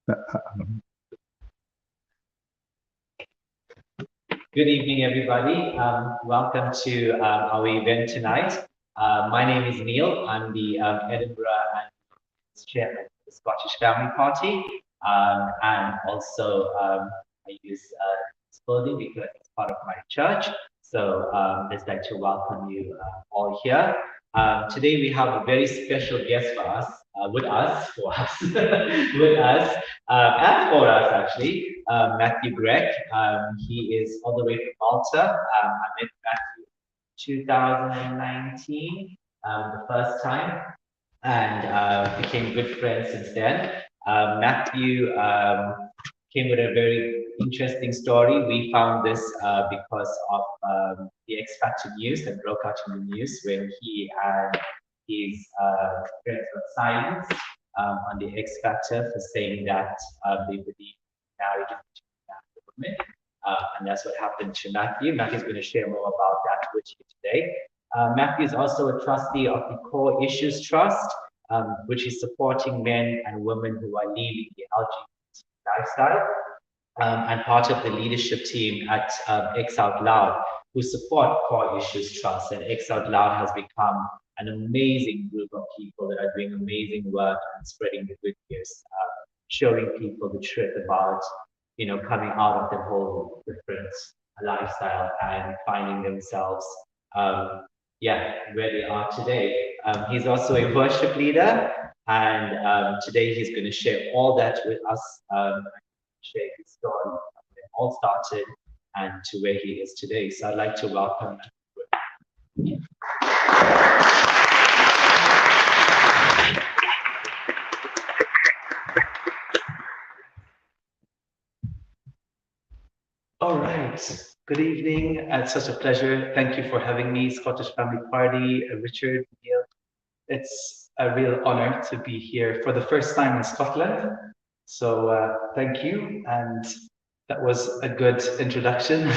Good evening, everybody. Welcome to our event tonight. My name is Neil. I'm the Edinburgh and chairman of the Scottish Family Party, and also I use this building because it's part of my church. So I'd like to welcome you all here. Today we have a very special guest for us, for us, with us, and for us actually, Matthew Grech. He is all the way from Malta. I met Matthew 2019, the first time, and became good friends since then. Matthew came with a very interesting story. We found this because of the X Factor news that broke out in the news when he and his friends got silenced on the X Factor for saying that they believe marriage is between man and woman. And that's what happened to Matthew. Matthew's going to share more about that with you today. Matthew is also a trustee of the Core Issues Trust, which is supporting men and women who are leaving the LGBT lifestyle, and part of the leadership team at X Out Loud, who support Core Issues Trust. And X Out Loud has become an amazing group of people that are doing amazing work and spreading the good news, showing people the truth about, coming out of the whole different lifestyle and finding themselves, where they are today. He's also a worship leader, and today he's going to share all that with us, share his story, when it all started, and to where he is today. So I'd like to welcome. All right. Good evening. It's such a pleasure. Thank you for having me, Scottish Family Party, Richard, Neil. It's a real honor to be here for the first time in Scotland. So thank you. And that was a good introduction.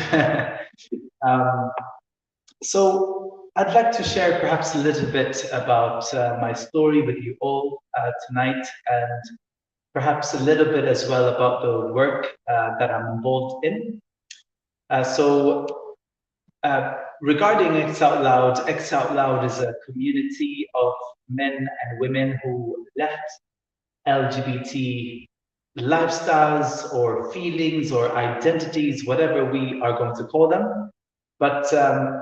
So I'd like to share perhaps a little bit about my story with you all tonight, and perhaps a little bit as well about the work that I'm involved in. Regarding X Out Loud is a community of men and women who left LGBT lifestyles or feelings or identities, whatever we are going to call them. But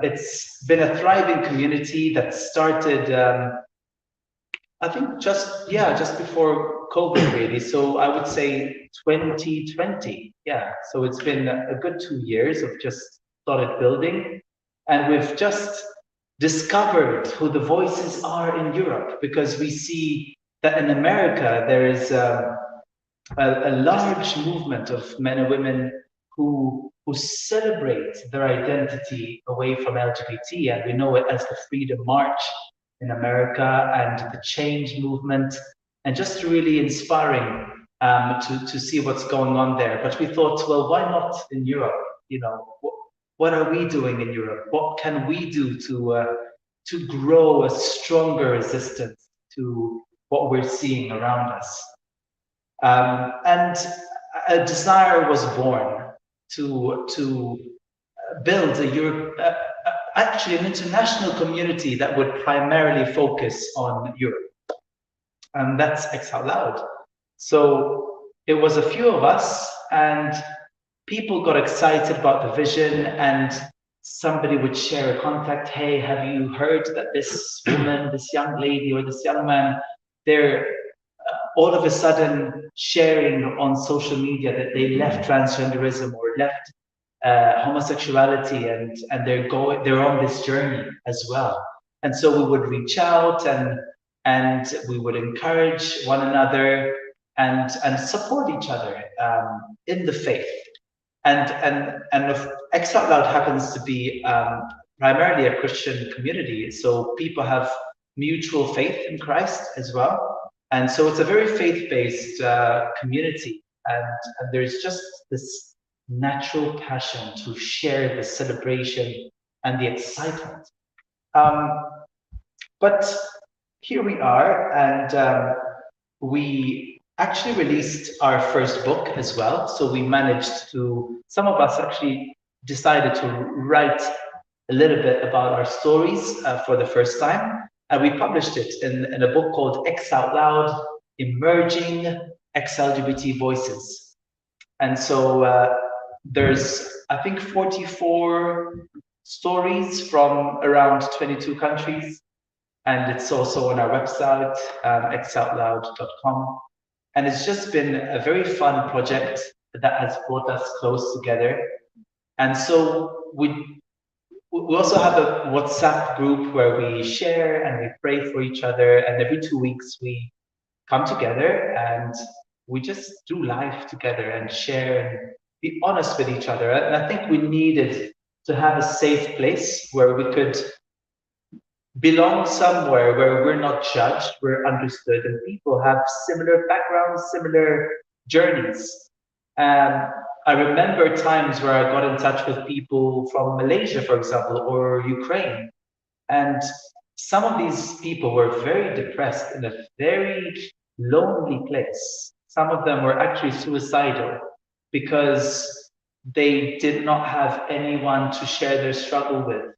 it's been a thriving community that started, I think just before COVID, really. So I would say 2020. Yeah. So it's been a good 2 years of just solid building. And we've just discovered who the voices are in Europe, because we see that in America, there is a large movement of men and women who celebrate their identity away from LGBT. And we know it as the Freedom March in America and the change movement, and just really inspiring to see what's going on there. But we thought, well, why not in Europe? What are we doing in Europe? What can we do to grow a stronger resistance to what we're seeing around us? And a desire was born to build actually an international community that would primarily focus on Europe. And that's X Out Loud. So it was a few of us, and people got excited about the vision, and somebody would share a contact. Hey, have you heard that this woman, this young lady, or this young man, they're all of a sudden sharing on social media that they left transgenderism or left homosexuality, and they're on this journey as well. And so we would reach out and we would encourage one another and support each other in the faith. And X Out Loud happens to be primarily a Christian community, so people have mutual faith in Christ as well. And so it's a very faith-based community, and there's just this natural passion to share the celebration and the excitement. But here we are, and we actually released our first book as well. So we managed to, some of us actually decided to write a little bit about our stories for the first time. And we published it in a book called X Out Loud, Emerging Ex-LGBT Voices. And so there's, I think, 44 stories from around 22 countries. And it's also on our website, xoutloud.com. And it's just been a very fun project that has brought us close together. And so we also have a WhatsApp group where we share and we pray for each other. And every 2 weeks we come together and we just do life together and share and be honest with each other. And I think we needed to have a safe place where we could belong somewhere where we're not judged, we're understood, and people have similar backgrounds, similar journeys. I remember times where I got in touch with people from Malaysia, for example, or Ukraine. And some of these people were very depressed in a very lonely place. Some of them were actually suicidal because they did not have anyone to share their struggle with.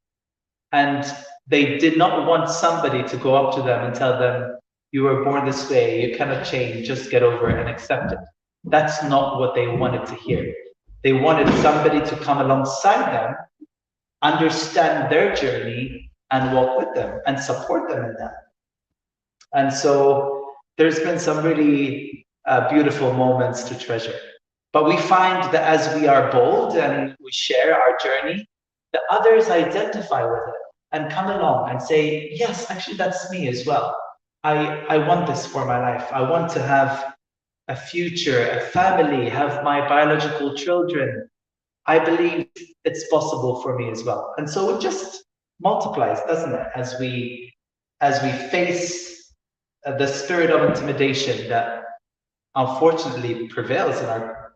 And they did not want somebody to go up to them and tell them, you were born this way, you cannot change, just get over it and accept it. That's not what they wanted to hear. They wanted somebody to come alongside them, understand their journey, and walk with them and support them in that. And so there's been some really beautiful moments to treasure. But we find that as we are bold and we share our journey, the others identify with it and come along and say, yes, actually, that's me as well. I want this for my life. I want to have a future, a family, have my biological children. I believe it's possible for me as well. And so it just multiplies, doesn't it, as we face the spirit of intimidation that unfortunately prevails in our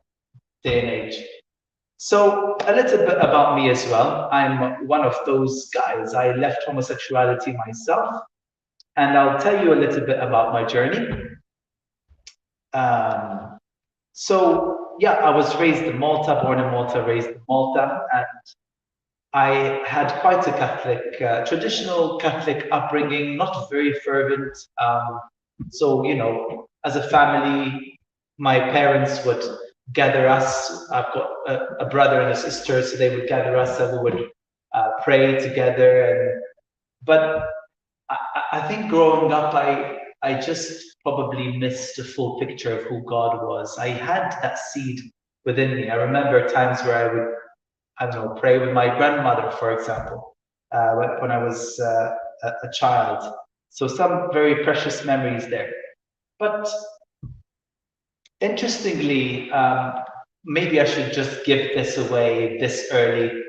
day and age. So a little bit about me as well. I'm one of those guys. I left homosexuality myself, and I'll tell you a little bit about my journey. So yeah, I was raised in Malta, born in Malta, raised in Malta, and I had quite a Catholic, traditional Catholic upbringing, not very fervent. So, you know, as a family, my parents would gather us. I've got a brother and a sister, so they would gather us and we would pray together. But I think growing up, I just probably missed a full picture of who God was. I had that seed within me. I remember times where I would, I don't know, pray with my grandmother, for example, when I was a child. So some very precious memories there. But interestingly, maybe I should just give this away this early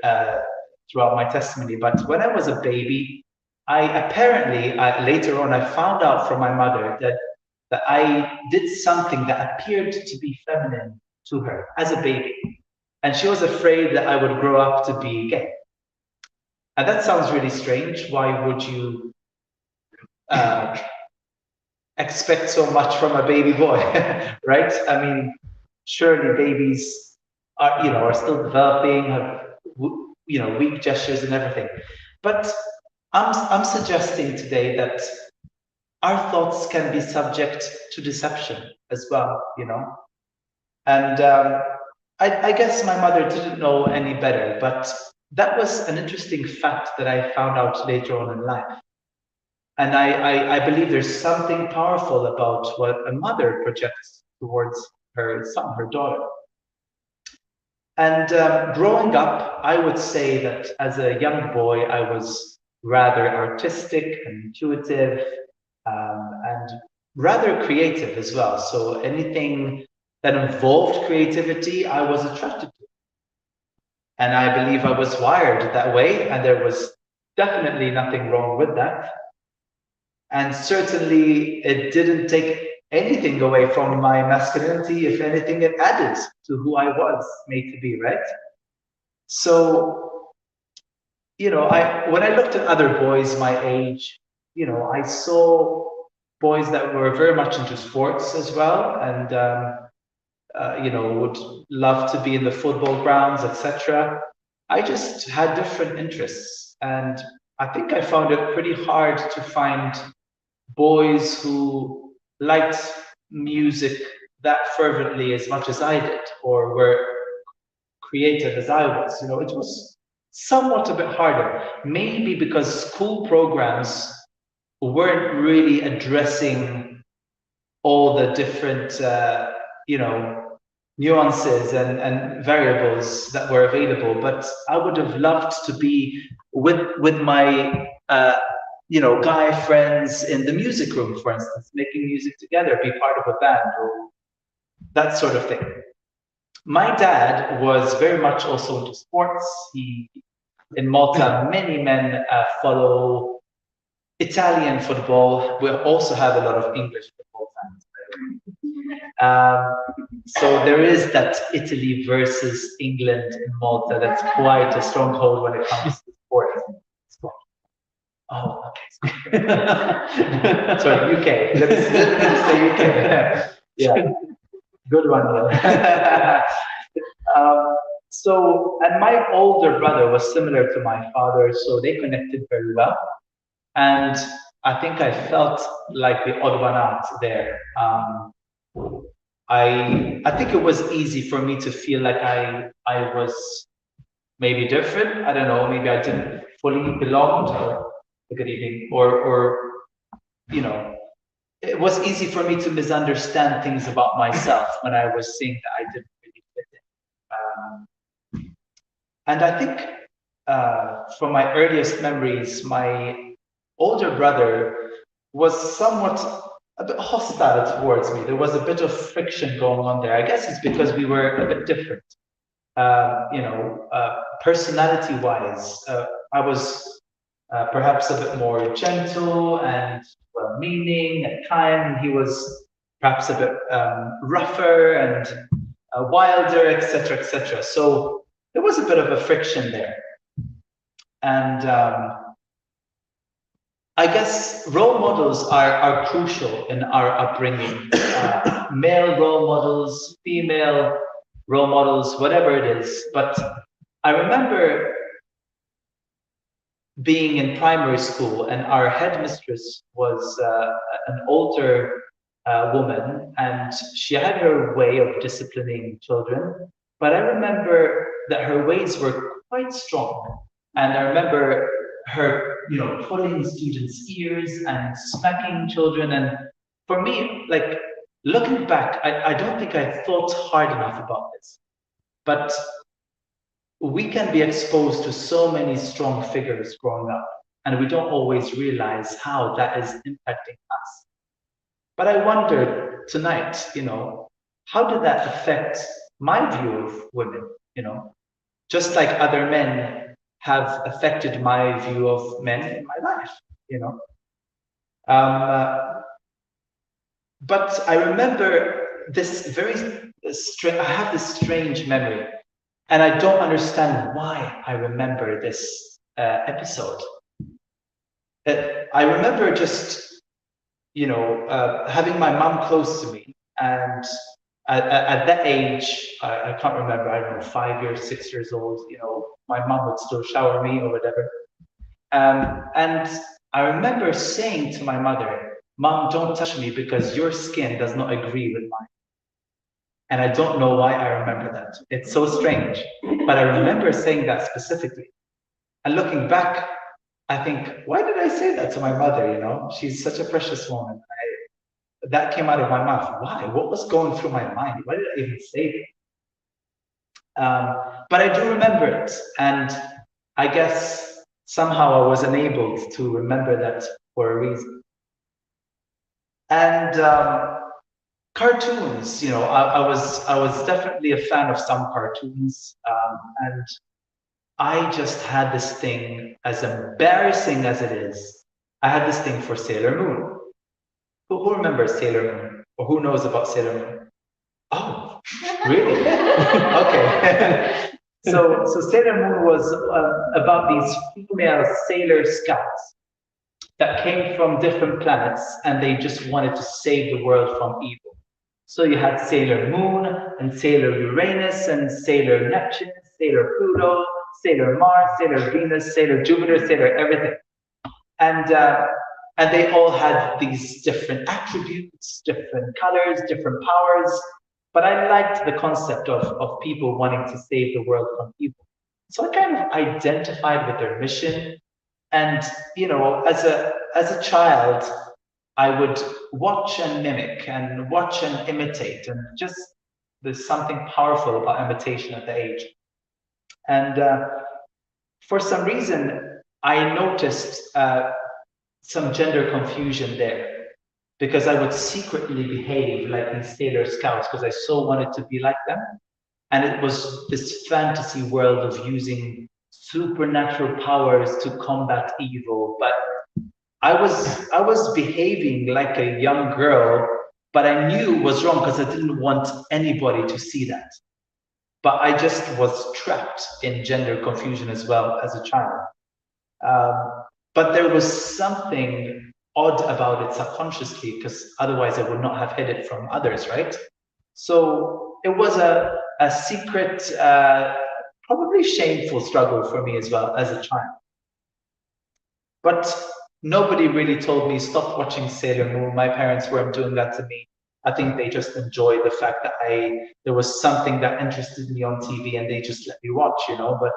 throughout my testimony. But when I was a baby, I apparently later on I found out from my mother that I did something that appeared to be feminine to her as a baby, and she was afraid that I would grow up to be gay. And that sounds really strange. Why would you expect so much from a baby boy, right? I mean, surely babies are still developing, have weak gestures and everything. But I'm suggesting today that our thoughts can be subject to deception as well, And I guess my mother didn't know any better, but that was an interesting fact that I found out later on in life. And I believe there's something powerful about what a mother projects towards her son, her daughter. And growing up, I would say that as a young boy, I was rather artistic and intuitive and rather creative as well. So anything that involved creativity, I was attracted to. And I believe I was wired that way, and there was definitely nothing wrong with that. And certainly it didn't take anything away from my masculinity. If anything, it added to who I was made to be, right? So, when I looked at other boys my age, I saw boys that were very much into sports as well, and would love to be in the football grounds, etc. I just had different interests, and I think I found it pretty hard to find boys who liked music that fervently as much as I did, or were creative as I was. It was somewhat a bit harder, maybe because school programs weren't really addressing all the different, nuances and variables that were available. But I would have loved to be with my, guy friends in the music room, for instance, making music together, be part of a band, or that sort of thing. My dad was very much also into sports. In Malta, many men follow Italian football. We also have a lot of English football fans. So there is that Italy versus England in Malta. That's quite a stronghold when it comes to sports. Oh, okay. Sorry, UK. Let me just say UK. Yeah, good one. And my older brother was similar to my father, so they connected very well. And I think I felt like the odd one out there. I think it was easy for me to feel like I was maybe different. I don't know. Maybe I didn't fully belong to a good evening, or it was easy for me to misunderstand things about myself when I was seeing that I didn't really fit in. And I think from my earliest memories, my older brother was somewhat a bit hostile towards me. There was a bit of friction going on there. I guess it's because we were a bit different. Personality-wise, I was perhaps a bit more gentle and well-meaning and kind. He was perhaps a bit rougher and wilder, etc., etc. So there was a bit of a friction there. And I guess role models are crucial in our upbringing. Male role models, female role models, whatever it is. But I remember being in primary school, and our headmistress was an older woman, and she had her way of disciplining children. But I remember that her ways were quite strong. And I remember her, pulling students' ears and smacking children. And for me, like looking back, I don't think I thought hard enough about this. But we can be exposed to so many strong figures growing up, and we don't always realize how that is impacting us. But I wondered tonight, how did that affect my view of women? Just like other men have affected my view of men in my life, But I remember this I have this strange memory, and I don't understand why I remember this episode. I remember just, having my mom close to me, and at that age, I can't remember, I don't know, 5 years, 6 years old, my mom would still shower me or whatever. And I remember saying to my mother, "Mom, don't touch me because your skin does not agree with mine." And I don't know why I remember that. It's so strange. But I remember saying that specifically. And looking back, I think, why did I say that to my mother? She's such a precious woman. That came out of my mouth. Why? What was going through my mind? Why did I even say that? But I do remember it. And I guess somehow I was enabled to remember that for a reason. And cartoons, I was definitely a fan of some cartoons, and I just had this thing, as embarrassing as it is, I had this thing for Sailor Moon. Who remembers Sailor Moon? Or who knows about Sailor Moon? Oh, really? Okay. So Sailor Moon was about these female sailor scouts. that came from different planets and they just wanted to save the world from evil. So you had Sailor Moon and Sailor Uranus and Sailor Neptune, Sailor Pluto, Sailor Mars, Sailor Venus, Sailor Jupiter, Sailor everything. And uh, and they all had these different attributes, different colors, different powers. But I liked the concept of people wanting to save the world from evil. So I kind of identified with their mission. And as a child, I would watch and mimic and watch and imitate, and just there's something powerful about imitation at the age. And for some reason, I noticed some gender confusion there because I would secretly behave like these Sailor Scouts because I so wanted to be like them. And it was this fantasy world of using supernatural powers to combat evil. But I was behaving like a young girl, but I knew it was wrong because I didn't want anybody to see that. But I just was trapped in gender confusion as well as a child. But there was something odd about it subconsciously because otherwise I would not have hid it from others, right? So it was a secret, probably shameful struggle for me as well as a child. But nobody really told me stop watching Sailor Moon. My parents weren't doing that to me. I think they just enjoyed the fact that there was something that interested me on TV and they just let me watch. But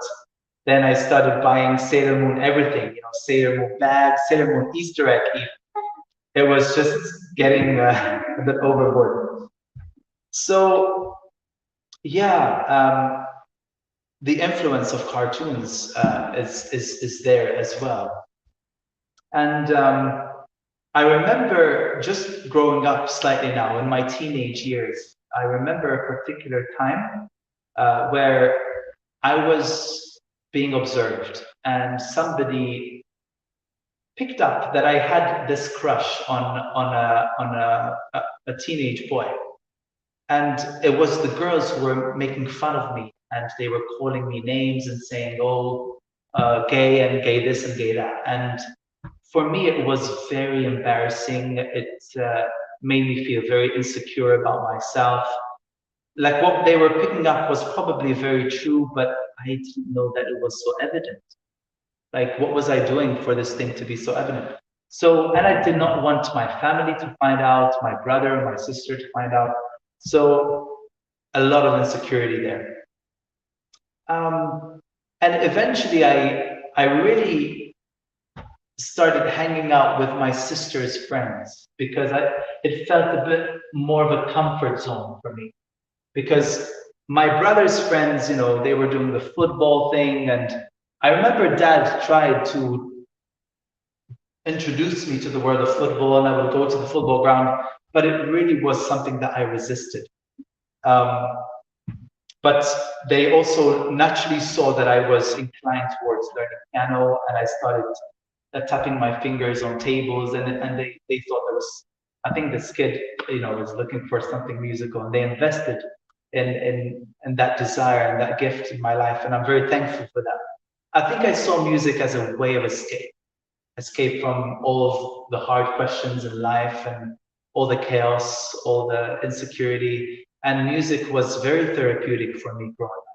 then I started buying Sailor Moon everything, Sailor Moon bags, Sailor Moon Easter egg even. It was just getting a bit overboard. So yeah, the influence of cartoons is there as well. And I remember just growing up slightly now in my teenage years. I remember a particular time where I was being observed, and somebody picked up that I had this crush on a teenage boy, and it was the girls who were making fun of me, and they were calling me names and saying, "Oh, gay and gay this and gay that," and for me, it was very embarrassing. It made me feel very insecure about myself. Like what they were picking up was probably very true, but I didn't know that it was so evident. Like, what was I doing for this thing to be so evident? So, and I did not want my family to find out, my brother, my sister to find out. So, a lot of insecurity there. And eventually, I really started hanging out with my sister's friends because it felt a bit more of a comfort zone for me. Because my brother's friends, they were doing the football thing, and I remember Dad tried to introduce me to the world of football, and I would go to the football ground, but it really was something that I resisted. But they also naturally saw that I was inclined towards learning piano, and I started tapping my fingers on tables, and they thought there was, I think this kid, was looking for something musical, and they invested in that desire and that gift in my life, and I'm very thankful for that. I think I saw music as a way of escape from all of the hard questions in life and all the chaos, all the insecurity, and music was very therapeutic for me growing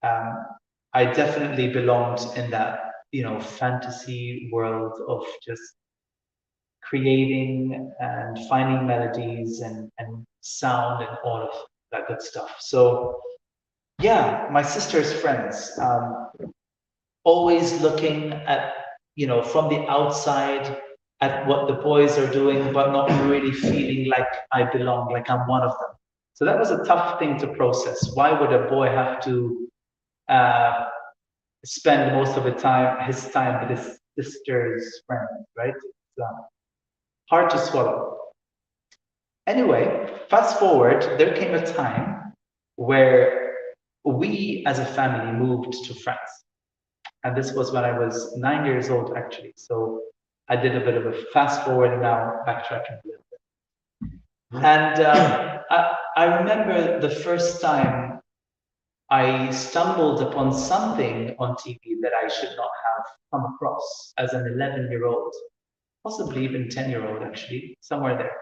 up. I definitely belonged in that, fantasy world of just creating and finding melodies and sound and all of that good stuff. So yeah, my sister's friends, always looking at, from the outside at what the boys are doing, but not really feeling like I belong, like I'm one of them. So that was a tough thing to process. Why would a boy have to spend most of his time with his sister's friends, right? It's hard to swallow. Anyway, fast forward, there came a time where we as a family moved to France. And this was when I was 9 years old, actually. So I did a bit of a fast forward and now backtracking a little bit. And I remember the first time I stumbled upon something on TV that I should not have come across as an 11-year-old, possibly even 10-year-old, actually, somewhere there.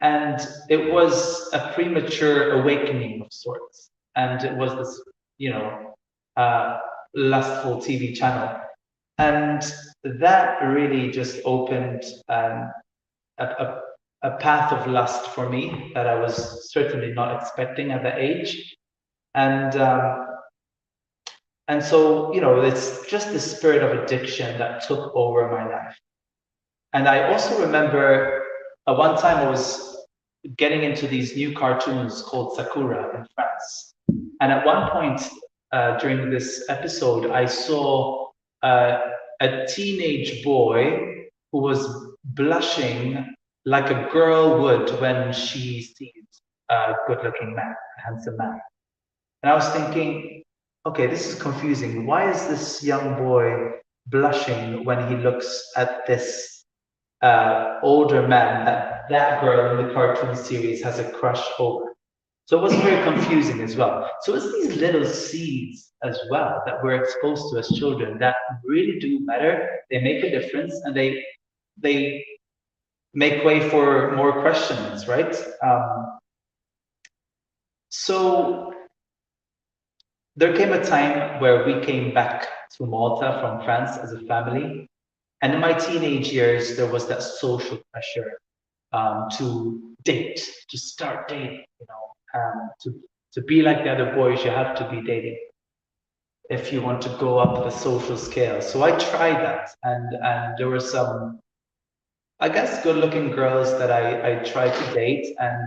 And it was a premature awakening of sorts. And it was this, you know, uh, lustful TV channel. And that really just opened a, a, a path of lust for me that I was certainly not expecting at that age. And and so, it's just the spirit of addiction that took over my life. And I also remember one time I was getting into these new cartoons called Sakura in France. And at one point during this episode, I saw uh, a teenage boy who was blushing like a girl would when she sees a good looking man, a handsome man. And I was thinking, okay, this is confusing. Why is this young boy blushing when he looks at this older man that girl in the cartoon series has a crush over? So it was very confusing as well. So it's these little seeds as well that we're exposed to as children that really do matter. They make a difference, and they make way for more questions, right? So there came a time where we came back to Malta from France as a family. And in my teenage years, there was that social pressure to date, to start dating, to be like the other boys, you have to be dating if you want to go up the social scale. So I tried that. And there were some, I guess, good looking girls that I tried to date. And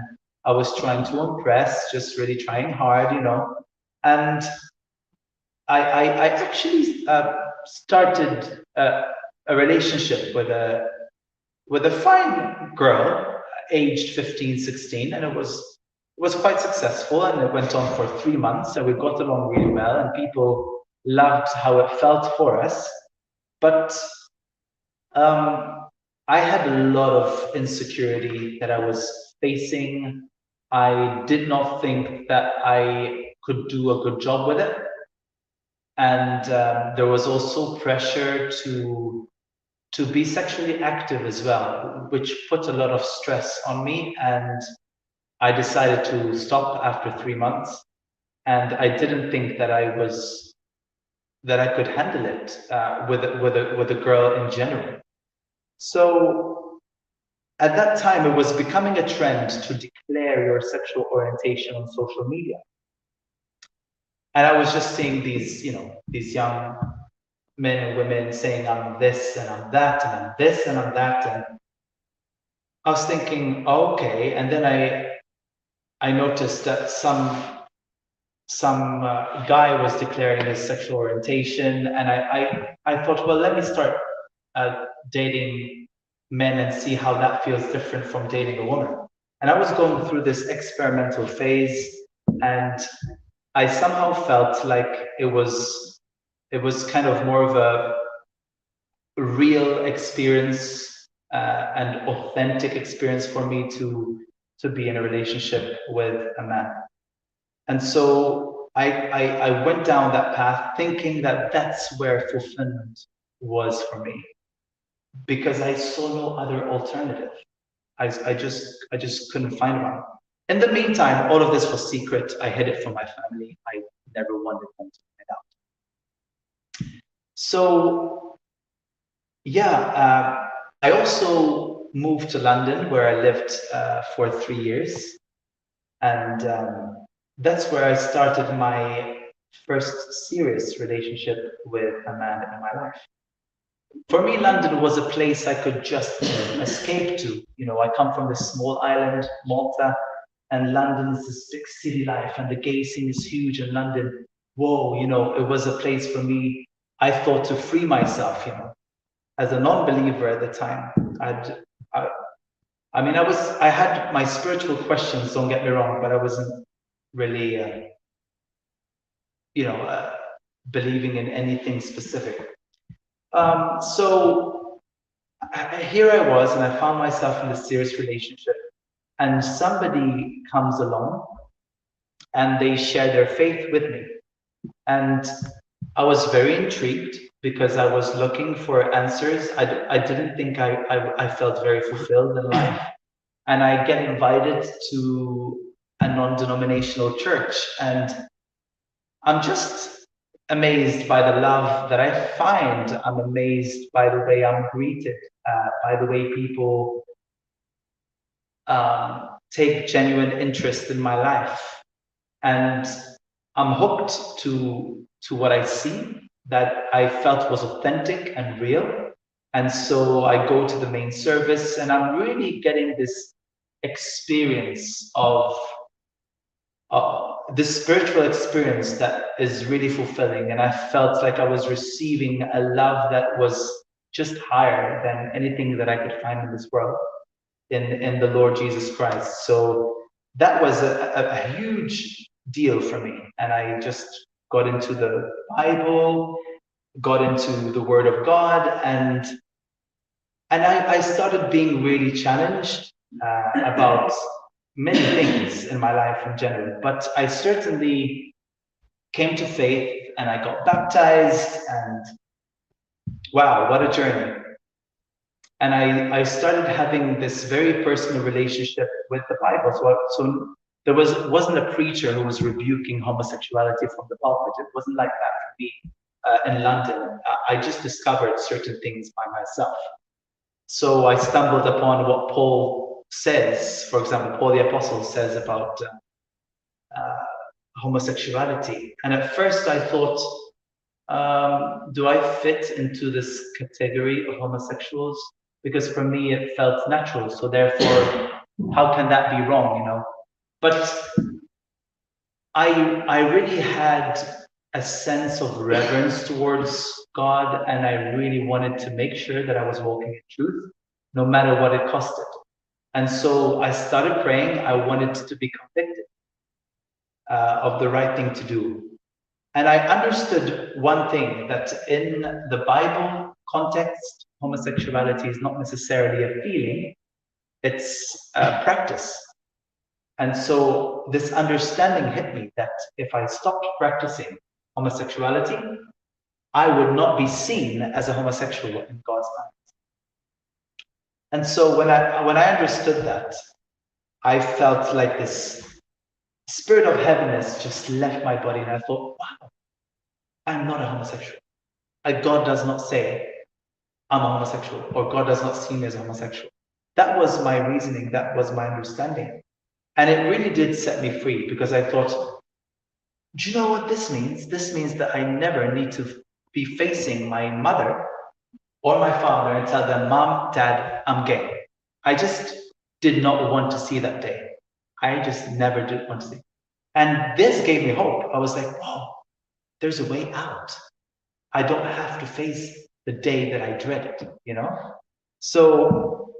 I was trying to impress, just really trying hard, And I actually started a relationship with a fine girl, aged 15, 16, and it was quite successful, and it went on for 3 months, and we got along really well, and people loved how it felt for us. But I had a lot of insecurity that I was facing. I did not think that I could do a good job with it. And there was also pressure to be sexually active as well, which put a lot of stress on me. And I decided to stop after 3 months. And I didn't think that I could handle it with a girl in general. So at that time, it was becoming a trend to declare your sexual orientation on social media. And I was just seeing these young men and women saying, I'm this and I'm that, and I'm this and I'm that. And I was thinking, oh, okay. And then I noticed that some guy was declaring his sexual orientation. And I thought, well, let me start dating men and see how that feels different from dating a woman. And I was going through this experimental phase, and I somehow felt like it was kind of more of a real experience and authentic experience for me to be in a relationship with a man. And so I went down that path thinking that that's where fulfillment was for me, because I saw no other alternative. I just couldn't find one. In the meantime, all of this was secret. I hid it from my family. I never wanted them to find out. So yeah, I also moved to London, where I lived for 3 years. And that's where I started my first serious relationship with a man in my life. For me, London was a place I could just escape to. I come from this small island, Malta, and London is this big city life, and the gay scene is huge in London. Whoa, it was a place for me, I thought, to free myself, as a non-believer at the time. I had my spiritual questions, don't get me wrong, but I wasn't really, believing in anything specific. So here I was, and I found myself in this serious relationship, and somebody comes along and they shared their faith with me. And I was very intrigued because I was looking for answers. I didn't think I felt very fulfilled in life. And I get invited to a non-denominational church, and I'm just amazed by the love that I find. I'm amazed by the way I'm greeted, by the way people take genuine interest in my life. And I'm hooked to what I see that I felt was authentic and real. And so I go to the main service, and I'm really getting this experience of this spiritual experience that is really fulfilling. And I felt like I was receiving a love that was just higher than anything that I could find in this world, in the Lord Jesus Christ. So that was a huge deal for me. And I just got into the Bible, got into the Word of God, and I started being really challenged about many things in my life in general. But I certainly came to faith, and I got baptized, and wow, what a journey. And I started having this very personal relationship with the Bible. So there wasn't a preacher who was rebuking homosexuality from the pulpit. It wasn't like that for me in London. I just discovered certain things by myself. So I stumbled upon what Paul says. For example, Paul the Apostle says about homosexuality. And at first I thought, do I fit into this category of homosexuals? Because for me it felt natural. So therefore, how can that be wrong, you know? But I really had a sense of reverence towards God, and I really wanted to make sure that I was walking in truth, no matter what it costed. And so I started praying. I wanted to be convicted of the right thing to do. And I understood one thing, that in the Bible context, homosexuality is not necessarily a feeling, it's a practice. And so this understanding hit me that if I stopped practicing homosexuality, I would not be seen as a homosexual in God's eyes. And so when I understood that, I felt like this spirit of heaviness just left my body, and I thought, wow, I'm not a homosexual. God does not say I'm a homosexual, or God does not see me as a homosexual. That was my reasoning, that was my understanding. And it really did set me free, because I thought, do you know what this means? This means that I never need to be facing my mother or my father and tell them, Mom, Dad, I'm gay. I just did not want to see that day. I just never did want to see. And this gave me hope. I was like, wow, there's a way out. I don't have to face the day that I dreaded, you know? So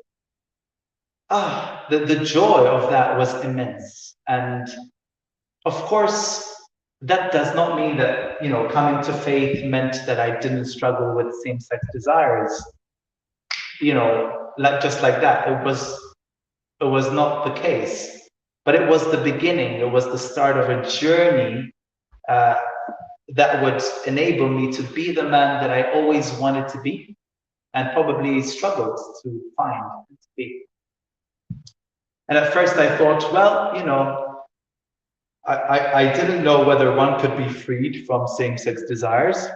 the joy of that was immense. And of course, that does not mean that, you know, coming to faith meant that I didn't struggle with same-sex desires, you know, just like that. It was not the case, but it was the beginning. It was the start of a journey that would enable me to be the man that I always wanted to be, and probably struggled to find and to be. And at first I thought, well, you know, I didn't know whether one could be freed from same-sex desires.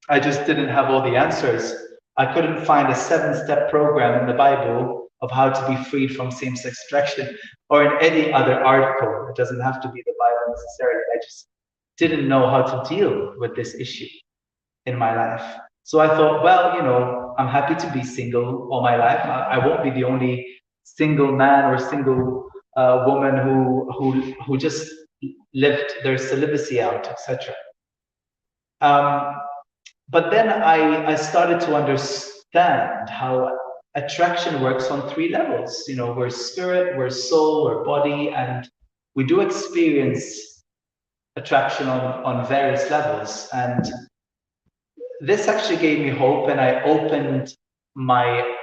I just didn't have all the answers. I couldn't find a 7-step program in the Bible of how to be freed from same-sex attraction, or in any other article. It doesn't have to be the Bible necessarily. I just didn't know how to deal with this issue in my life. So I thought, well, you know, I'm happy to be single all my life. I won't be the only single man or single woman who just lived their celibacy out, etc. But then I started to understand how attraction works on 3 levels. You know, we're spirit, we're soul, we're body, and we do experience attraction on various levels. And this actually gave me hope, and I opened my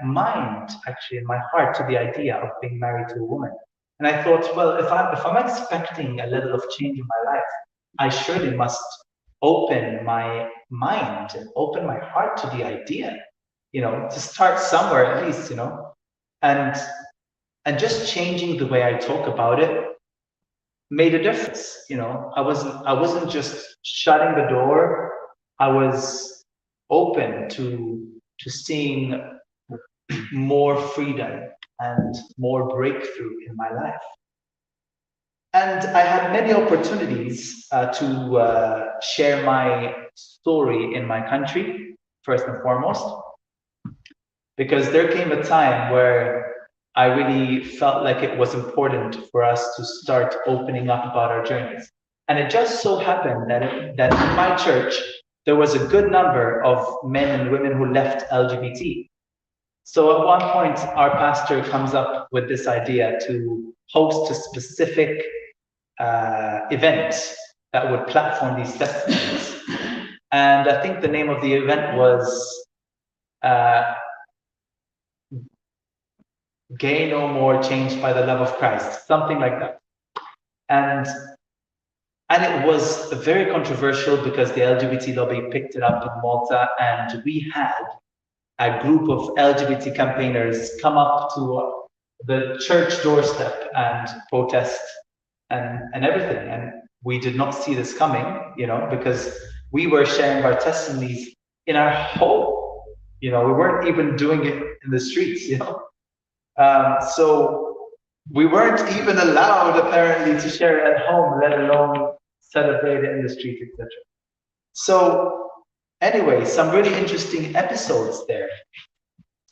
mind, actually, in my heart, to the idea of being married to a woman. And I thought, well, if I'm expecting a level of change in my life, I surely must open my mind and open my heart to the idea, to start somewhere at least, and just changing the way I talk about it made a difference. I wasn't just shutting the door. I was open to seeing more freedom and more breakthrough in my life. And I had many opportunities to share my story in my country, first and foremost, because there came a time where I really felt like it was important for us to start opening up about our journeys. And it just so happened that in my church, there was a good number of men and women who left LGBT. So at one point, our pastor comes up with this idea to host a specific event that would platform these testimonies. And I think the name of the event was Gay No More, Changed by the Love of Christ, something like that. And it was very controversial because the LGBT lobby picked it up in Malta, and we had a group of LGBT campaigners come up to the church doorstep and protest and everything. And we did not see this coming, because we were sharing our testimonies in our home. We weren't even doing it in the streets, so we weren't even allowed, apparently, to share it at home, let alone celebrate it in the streets, etc. So anyway, some really interesting episodes there.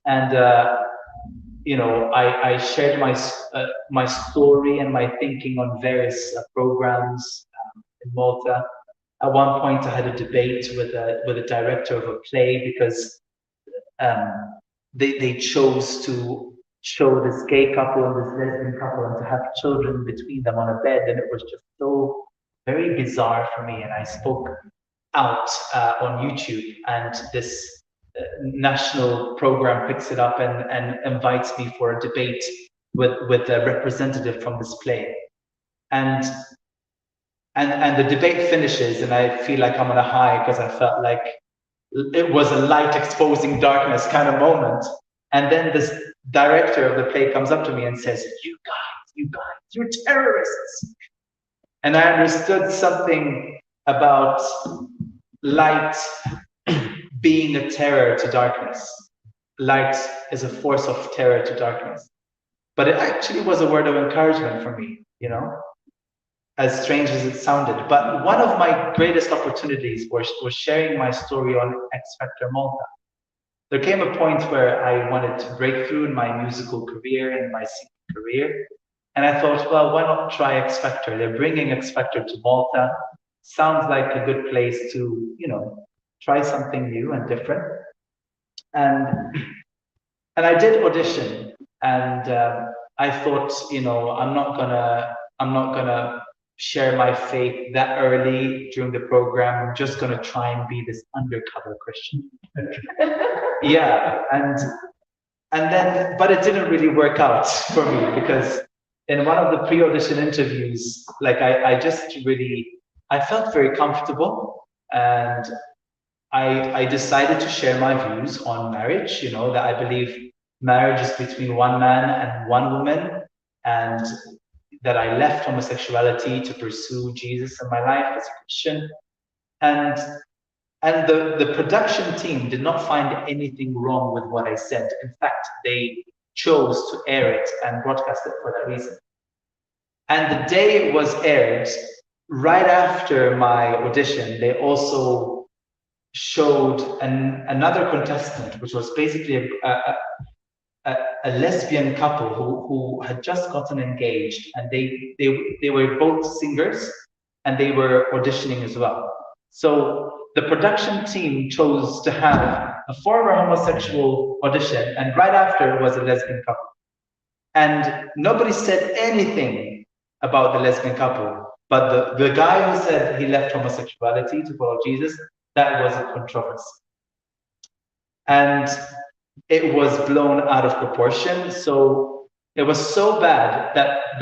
And I shared my story and my thinking on various programs in Malta. At one point, I had a debate with a director of a play because they chose to show this gay couple and this lesbian couple and to have children between them on a bed, and it was just so very bizarre for me. And I spoke out on YouTube, and this national program picks it up and invites me for a debate with a representative from this play. And the debate finishes, and I feel like I'm on a high because I felt like it was a light exposing darkness kind of moment. And then this director of the play comes up to me and says, you guys, you're terrorists. And I understood something about light being a terror to darkness. Light is a force of terror to darkness. But it actually was a word of encouragement for me, as strange as it sounded. But one of my greatest opportunities was sharing my story on X Factor Malta. There came a point where I wanted to break through in my musical career and my singing career. And I thought, well, why not try X Factor? They're bringing X Factor to Malta. Sounds like a good place to, try something new and different. And I did audition, and I thought, I'm not gonna share my faith that early during the program. I'm just gonna try and be this undercover Christian. Yeah, and then, but it didn't really work out for me, because in one of the pre-audition interviews, like I felt very comfortable, and I decided to share my views on marriage, that I believe marriage is between one man and one woman, and that I left homosexuality to pursue Jesus in my life as a Christian. And the production team did not find anything wrong with what I said. In fact, they chose to air it and broadcast it for that reason. And the day it was aired, right after my audition, they also showed another contestant, which was basically a lesbian couple who had just gotten engaged, and they were both singers, and they were auditioning as well. So the production team chose to have a former homosexual audition, and right after was a lesbian couple. And nobody said anything about the lesbian couple, but the guy who said he left homosexuality to follow Jesus, that was a controversy. And it was blown out of proportion. So It was so bad that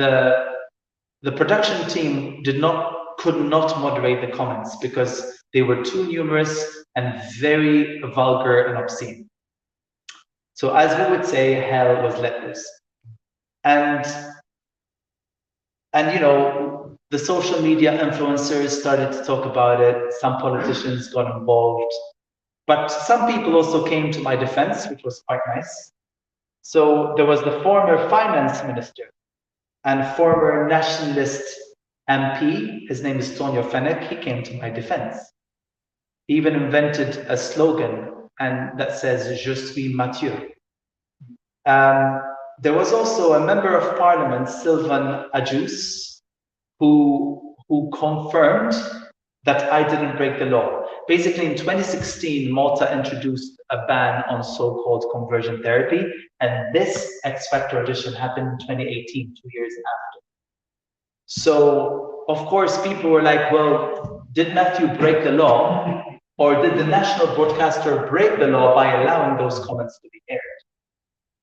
the production team could not moderate the comments because they were too numerous and very vulgar and obscene. So as we would say, hell was let loose. And you know, the social media influencers started to talk about it. Some politicians got involved, but some people also came to my defense, which was quite nice. So there was the former finance minister and former nationalist MP. His name is Tonio Fenech. He came to my defense. He even invented a slogan and that says, "Je suis Mathieu." There was also a member of parliament, Sylvan Ajus, who confirmed that I didn't break the law. Basically, in 2016, Malta introduced a ban on so-called conversion therapy, and this X Factor audition happened in 2018, 2 years after. So, of course, people were like, well, did Matthew break the law, or did the national broadcaster break the law by allowing those comments to be aired?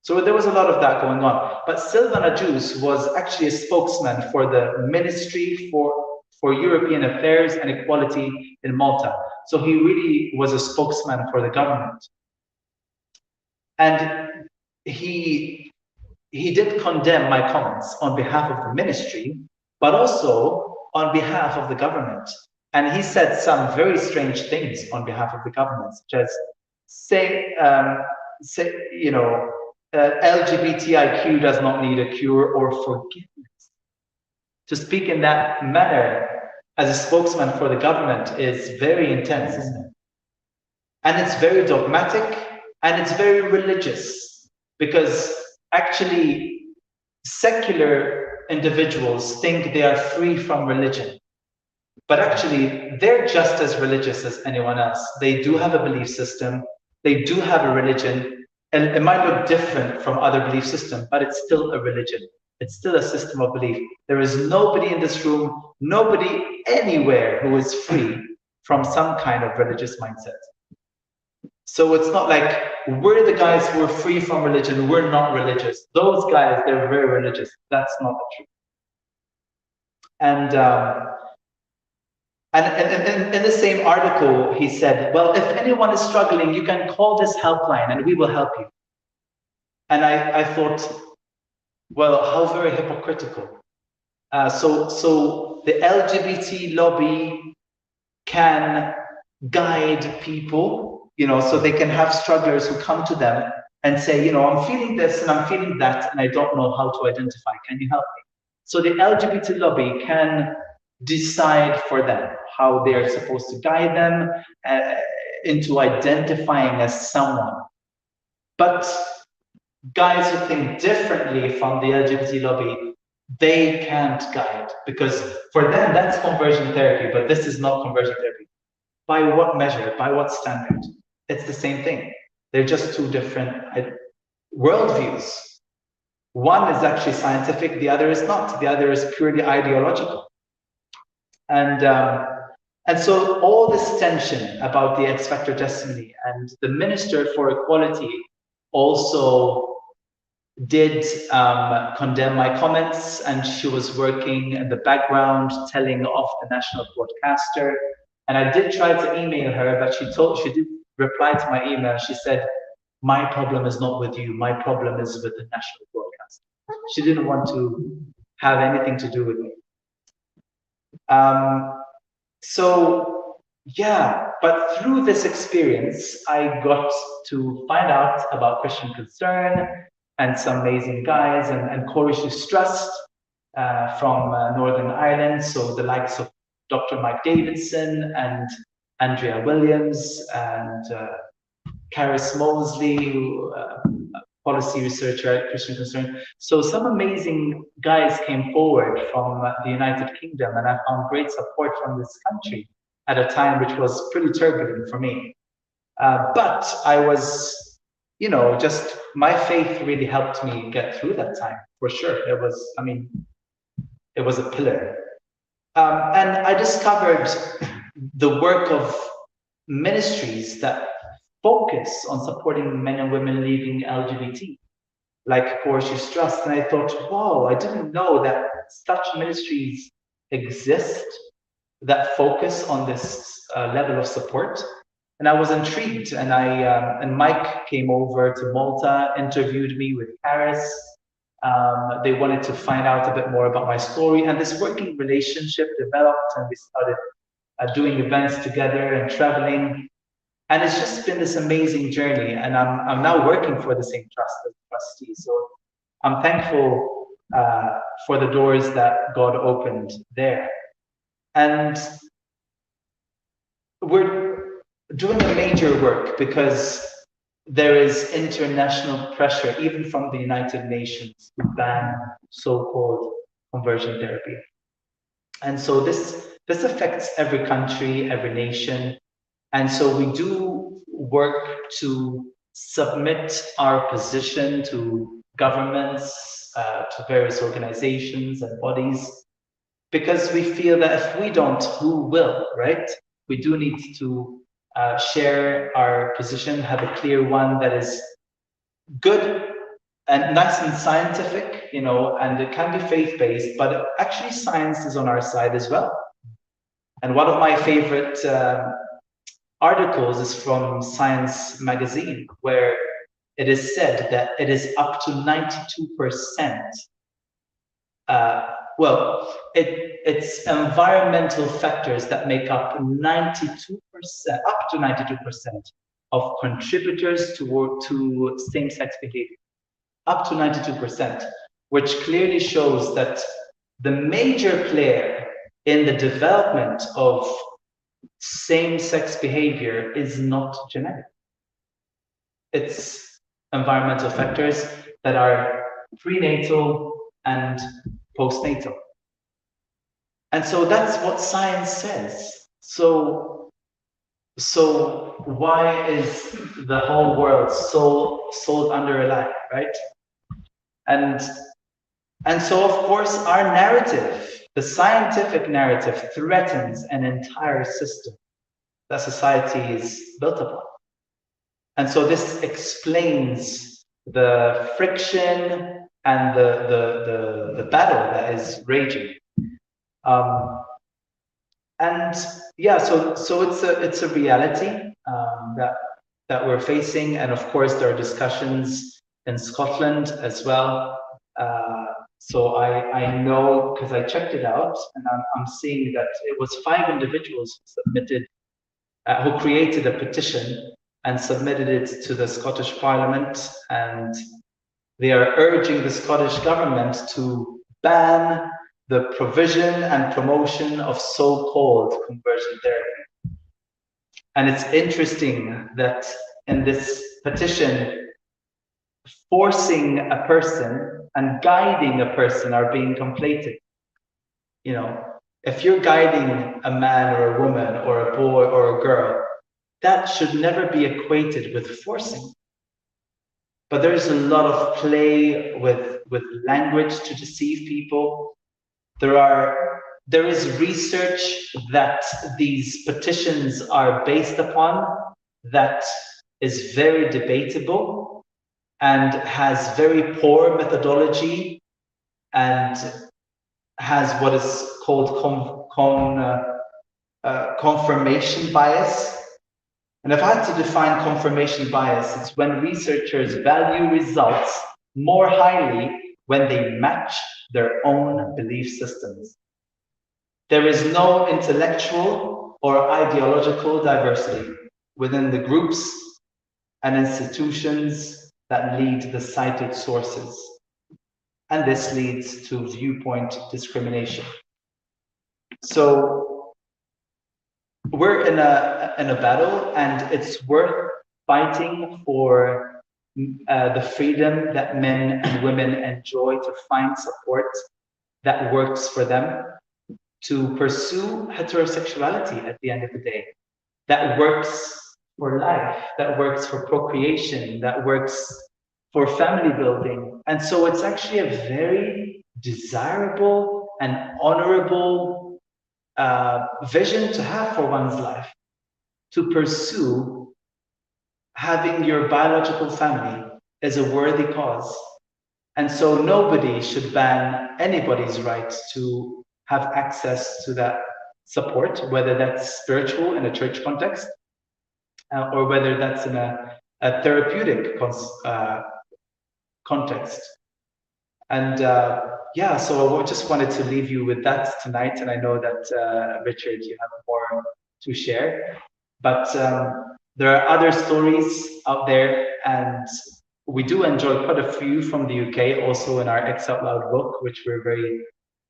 So there was a lot of that going on. But Sylvan Ajus was actually a spokesman for the Ministry for European Affairs and Equality in Malta. So he really was a spokesman for the government. And he did condemn my comments on behalf of the ministry, but also on behalf of the government. And he said some very strange things on behalf of the government, such as you know, LGBTIQ does not need a cure or forgiveness. To speak in that manner as a spokesman for the government is very intense, isn't it? And it's very dogmatic and it's very religious, because actually secular individuals think they are free from religion. But actually, they're just as religious as anyone else. They do have a belief system. They do have a religion. And it might look different from other belief systems, but it's still a religion. It's still a system of belief. There is nobody in this room, nobody anywhere who is free from some kind of religious mindset. So it's not like we're the guys who are free from religion, we're not religious. Those guys, they're very religious. That's not the truth. And in the same article, he said, well, if anyone is struggling, you can call this helpline and we will help you. And I thought, well, how very hypocritical. So the LGBT lobby can guide people, you know, so they can have strugglers who come to them and say, you know, I'm feeling this and I'm feeling that, and I don't know how to identify. Can you help me? So the LGBT lobby can decide for them how they're supposed to guide them into identifying as someone. But guys who think differently from the LGBT lobby, they can't guide, because for them that's conversion therapy, but this is not conversion therapy. By what measure? By what standard? It's the same thing. They're just two different worldviews. One is actually scientific, the other is not. The other is purely ideological. And so all this tension about the X Factor testimony, and the Minister for Equality also did condemn my comments, and she was working in the background telling off the national broadcaster. And I did try to email her, but she did reply to my email. She said, my problem is not with you, my problem is with the national broadcaster. She didn't want to have anything to do with me. So yeah, but through this experience, I got to find out about Christian Concern and some amazing guys, and Corish's Trust from Northern Ireland. So the likes of Dr. Mike Davidson and Andrea Williams and Karis Mosley, who policy researcher at Christian Concern. So some amazing guys came forward from the United Kingdom, and I found great support from this country at a time which was pretty turbulent for me. But I was, you know, just my faith really helped me get through that time, for sure. It was, I mean, it was a pillar. And I discovered the work of ministries that focus on supporting men and women leaving LGBT. like Porsche's Trust. And I thought, wow, I didn't know that such ministries exist that focus on this level of support. And I was intrigued, and and Mike came over to Malta, interviewed me with Paris. They wanted to find out a bit more about my story, and this working relationship developed, and we started doing events together and traveling. And it's just been this amazing journey. And I'm now working for the same trust as trustee. So I'm thankful for the doors that God opened there. And we're doing a major work because there is international pressure, even from the United Nations, to ban so-called conversion therapy. And so this affects every country, every nation. And so we do work to submit our position to governments, to various organizations and bodies, because we feel that if we don't, who will, right? We do need to share our position, have a clear one that is good and nice and scientific, you know, and it can be faith-based, but actually science is on our side as well. And one of my favorite articles is from Science magazine, where it is said that it is up to 92%. It's environmental factors that make up 92%, up to 92% of contributors to same-sex behavior, up to 92%, which clearly shows that the major player in the development of same-sex behavior is not genetic. It's environmental factors that are prenatal and postnatal. And so that's what science says. So why is the whole world sold under a lie, right? And so, of course, our narrative, the scientific narrative, threatens an entire system that society is built upon. And so this explains the friction and the battle that is raging. And yeah, so it's a reality that we're facing, and of course there are discussions in Scotland as well. So I know, because I checked it out, and I'm seeing that it was 5 individuals who submitted, who created a petition and submitted it to the Scottish Parliament, and they are urging the Scottish government to ban the provision and promotion of so-called conversion therapy. And it's interesting that in this petition, forcing a person and guiding a person are being conflated. You know, if you're guiding a man or a woman or a boy or a girl, that should never be equated with forcing. But there's a lot of play with language to deceive people. There is research that these petitions are based upon that is very debatable and has very poor methodology and has what is called confirmation bias. And if I had to define confirmation bias, it's when researchers value results more highly when they match their own belief systems. There is no intellectual or ideological diversity within the groups and institutions that lead the cited sources. And this leads to viewpoint discrimination. So we're in a battle, and it's worth fighting for the freedom that men and women enjoy to find support that works for them, to pursue heterosexuality at the end of the day, that works for life, that works for procreation, that works for family building. And so it's actually a very desirable and honorable vision to have for one's life, to pursue having your biological family as a worthy cause. And so nobody should ban anybody's right to have access to that support, whether that's spiritual in a church context, or whether that's in a therapeutic context. And yeah, so I just wanted to leave you with that tonight. And I know that, Richard, you have more to share. But there are other stories out there, and we do enjoy quite a few from the UK also in our X Out Loud book, which we're very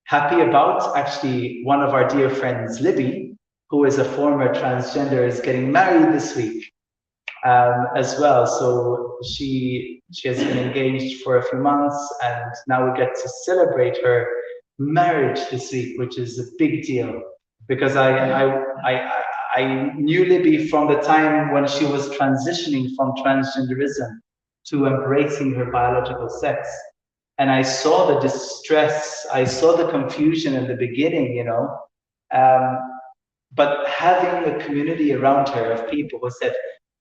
happy about. Actually, one of our dear friends, Libby, who is a former transgender, is getting married this week as well. So she has been engaged for a few months, and now we get to celebrate her marriage this week, which is a big deal because I knew Libby from the time when she was transitioning from transgenderism to embracing her biological sex. And I saw the distress, I saw the confusion in the beginning, you know. But having a community around her of people who said,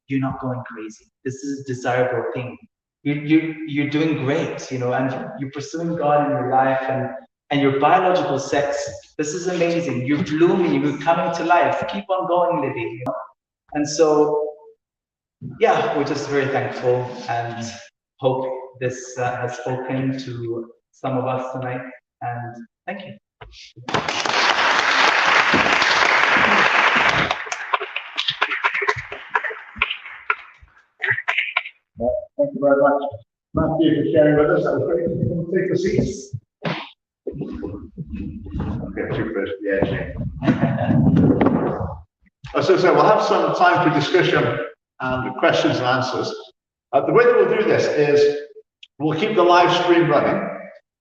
"You're not going crazy. This is a desirable thing. You're doing great, you know, and you're pursuing God in your life, and your biological sex. This is amazing. You're blooming. You're coming to life. Keep on going, Libby." You know? And so, yeah, we're just very thankful and hope this has spoken to some of us tonight. And thank you. Thank you very much, Matthew, for sharing with us. That was great. Take the seats. Okay, too close to the edge. As I said, we'll have some time for discussion and questions and answers. The way that we'll do this is we'll keep the live stream running.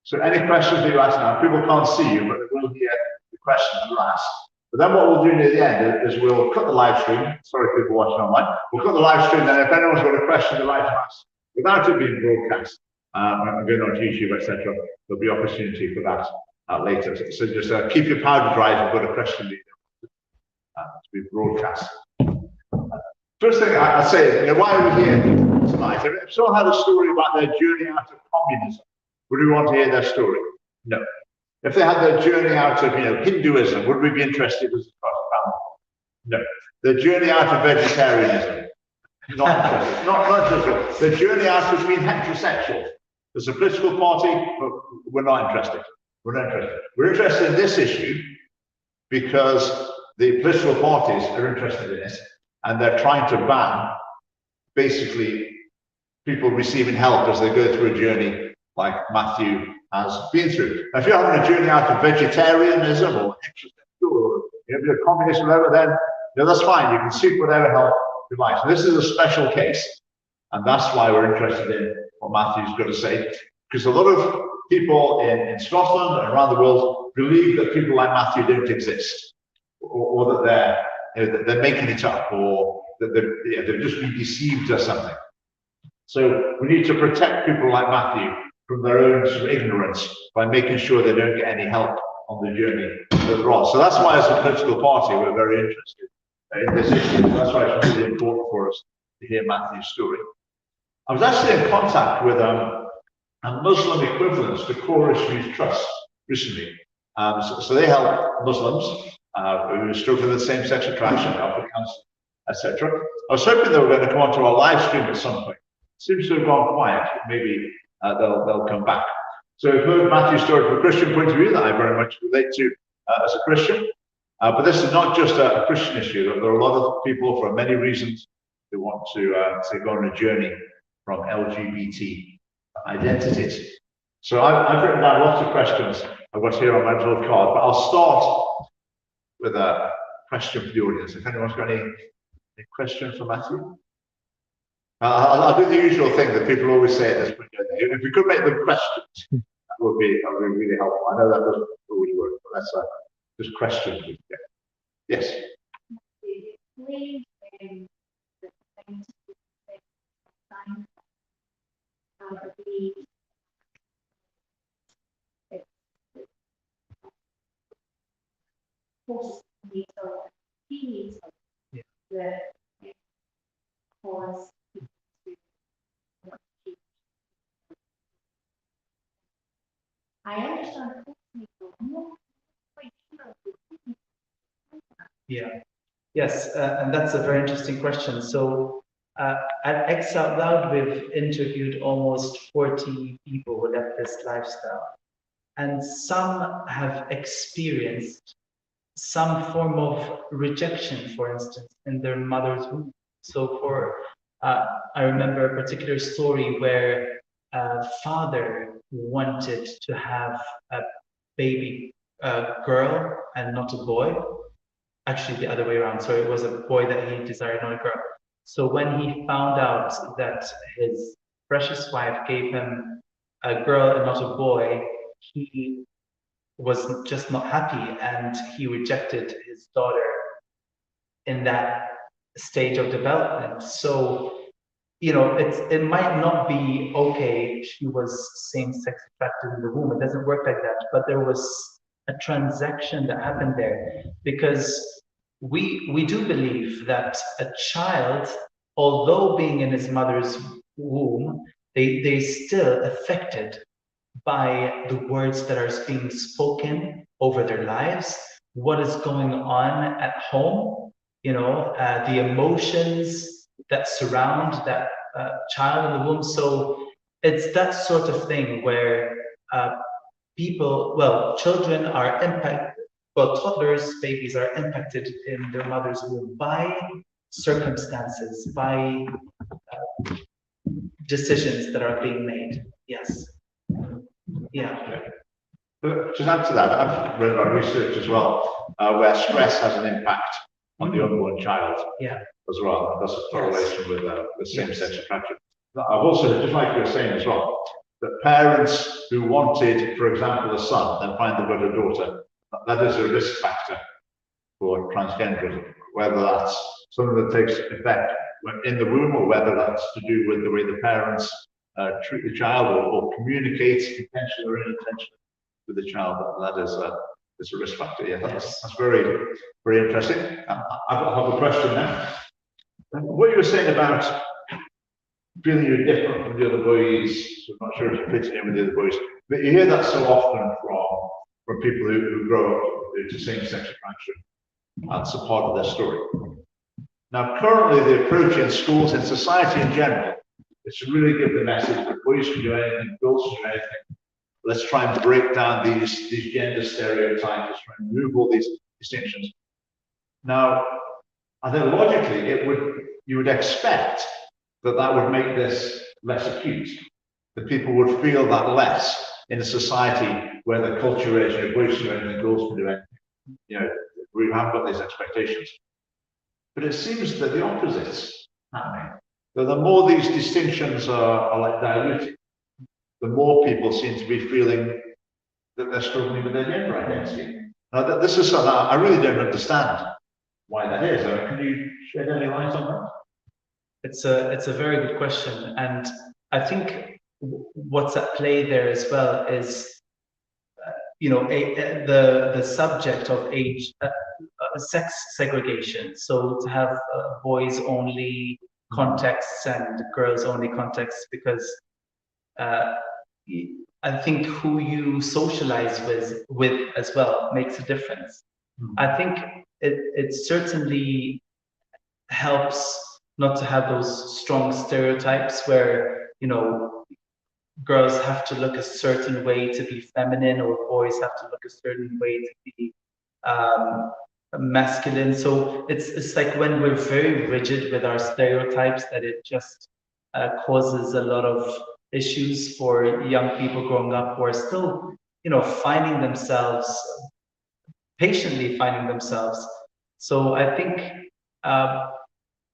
So any questions that you ask now, people can't see you, but they will hear the questions you ask. But then what we'll do near the end is we'll cut the live stream. Sorry, people watching online. We'll cut the live stream, and if anyone's got a question they'd like to ask without it being broadcast, and going on YouTube, etc., there'll be opportunity for that later. So just keep your powder dry if you've got a question to be broadcast. First thing I'd say is, you know, why are we here tonight? If someone had a story about their journey out of communism, would we want to hear their story? No. If they had their journey out of, you know, Hinduism, would we be interested as a family? No. Their journey out of vegetarianism, not interested. not interested. Their journey out of being heterosexual. There's a political party, but we're not interested. We're not interested. We're interested in this issue because the political parties are interested in it, and they're trying to ban basically people receiving help as they go through a journey like Matthew has been through. Now, if you're having a journey out of vegetarianism or a communist or whatever, then you know, that's fine. You can seek whatever help you like. So this is a special case, and that's why we're interested in what Matthew's got to say, because a lot of people in Scotland and around the world believe that people like Matthew don't exist, or that they're making it up, or that they've just been deceived or something. So we need to protect people like Matthew from their own sort of ignorance by making sure they don't get any help on the journey that they're on. So that's why, as a political party, we're very interested in this issue. That's why it's really important for us to hear Matthew's story. I was actually in contact with a Muslim equivalent to Core Issues Trust recently. So they help Muslims who struggle with same-sex attraction, Africans, etc. I was hoping they were going to come onto our live stream at some point. Seems to have gone quiet. Maybe they'll come back. So we've heard Matthew's story from a Christian point of view that I very much relate to as a Christian. But this is not just a Christian issue. There are a lot of people, for many reasons, who want to go on a journey from LGBT identities. So I've written down lots of questions I've got here on my little card, but I'll start with a question for the audience. If anyone's got any questions for Matthew? I'll do the usual thing that people always say at this point. If we could make them questions, that would be really helpful. I know that doesn't always work, but that's just questions. Yes. Yeah. Yes, and that's a very interesting question. So at X Out Loud, we've interviewed almost 40 people who left this lifestyle, and some have experienced some form of rejection, for instance, in their mother's womb. So I remember a particular story where a father wanted to have a baby girl and not a boy. Actually, the other way around. So it was a boy that he desired, not a girl. So when he found out that his precious wife gave him a girl and not a boy, he was just not happy and he rejected his daughter in that stage of development. So, it might not be okay, she was same-sex attracted in the womb. It doesn't work like that. But there was a transaction that happened there because we do believe that a child, although being in his mother's womb, they still affected by the words that are being spoken over their lives, what is going on at home, the emotions that surround that child in the womb. So it's that sort of thing where children are impacted, toddlers, babies are impacted in their mother's womb by circumstances, by decisions that are being made. Yes. Yeah. But to add to that, I've read about research as well, where stress has an impact on the unborn child as well. That's a correlation with same-sex attraction. I've also, just like you were saying as well, that parents who wanted, for example, a son and find they've got a daughter, that is a risk factor for transgenderism, whether that's something that takes effect in the womb or whether that's to do with the way the parents treat the child or communicate intentionally or unintentionally with the child. That is a risk factor. Yeah, that's very, very interesting. I have a question now. What you were saying about feeling you're different from the other boys, so I'm not sure if you're fitting in with the other boys, but you hear that so often from people who grow up into same-sex attraction. That's a part of their story. Now, currently, the approach in schools and society in general is to really give the message that boys can do anything, girls can do anything. Let's try and break down these gender stereotypes, let's try and remove all these distinctions. Now, I think logically, you would expect that would make this less acute, that people would feel that less in a society where the culture is, boys can do anything, girls can do anything. We haven't got these expectations. But it seems that the opposite's happening. That the more these distinctions are like diluted, the more people seem to be feeling that they're struggling with their gender identity. Now, this is something I really don't understand why that is. Can you shed any light on that? It's a very good question, and I think what's at play there as well is, the subject of age, sex segregation. So to have boys only contexts and girls only contexts, because I think who you socialize with as well makes a difference. I think it certainly helps not to have those strong stereotypes where, girls have to look a certain way to be feminine, or boys have to look a certain way to be masculine. So it's like when we're very rigid with our stereotypes, that it just causes a lot of issues for young people growing up who are still, finding themselves, patiently finding themselves. So I think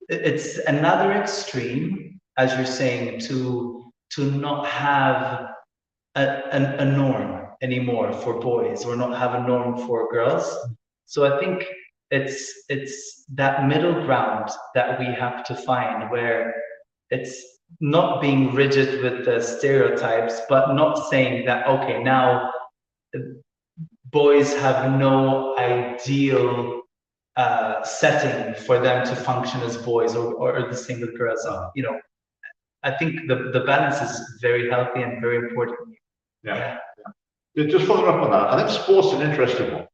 it's another extreme, as you're saying, to not have a norm anymore for boys, or not have a norm for girls. So I think it's that middle ground that we have to find, where it's not being rigid with the stereotypes, but not saying that, okay, now boys have no ideal setting for them to function as boys, or the same with girls. I think the balance is very healthy and very important. Yeah. Just following up on that, I think sport's an interesting one.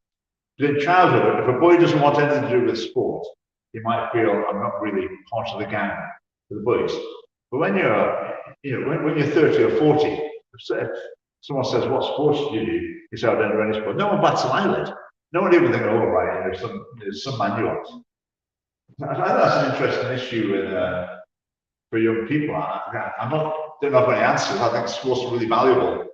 in childhood, if a boy doesn't want anything to do with sport, he might feel, I'm not really part of the gang for the boys. But when you're, when you're 30 or 40, if someone says, what sports do you do? You say, I don't do any sport. No one bats an eyelid. No one even thinks, oh, right, there's some manual. I think that's an interesting issue with, for young people. Don't have any answers. I think sports are really valuable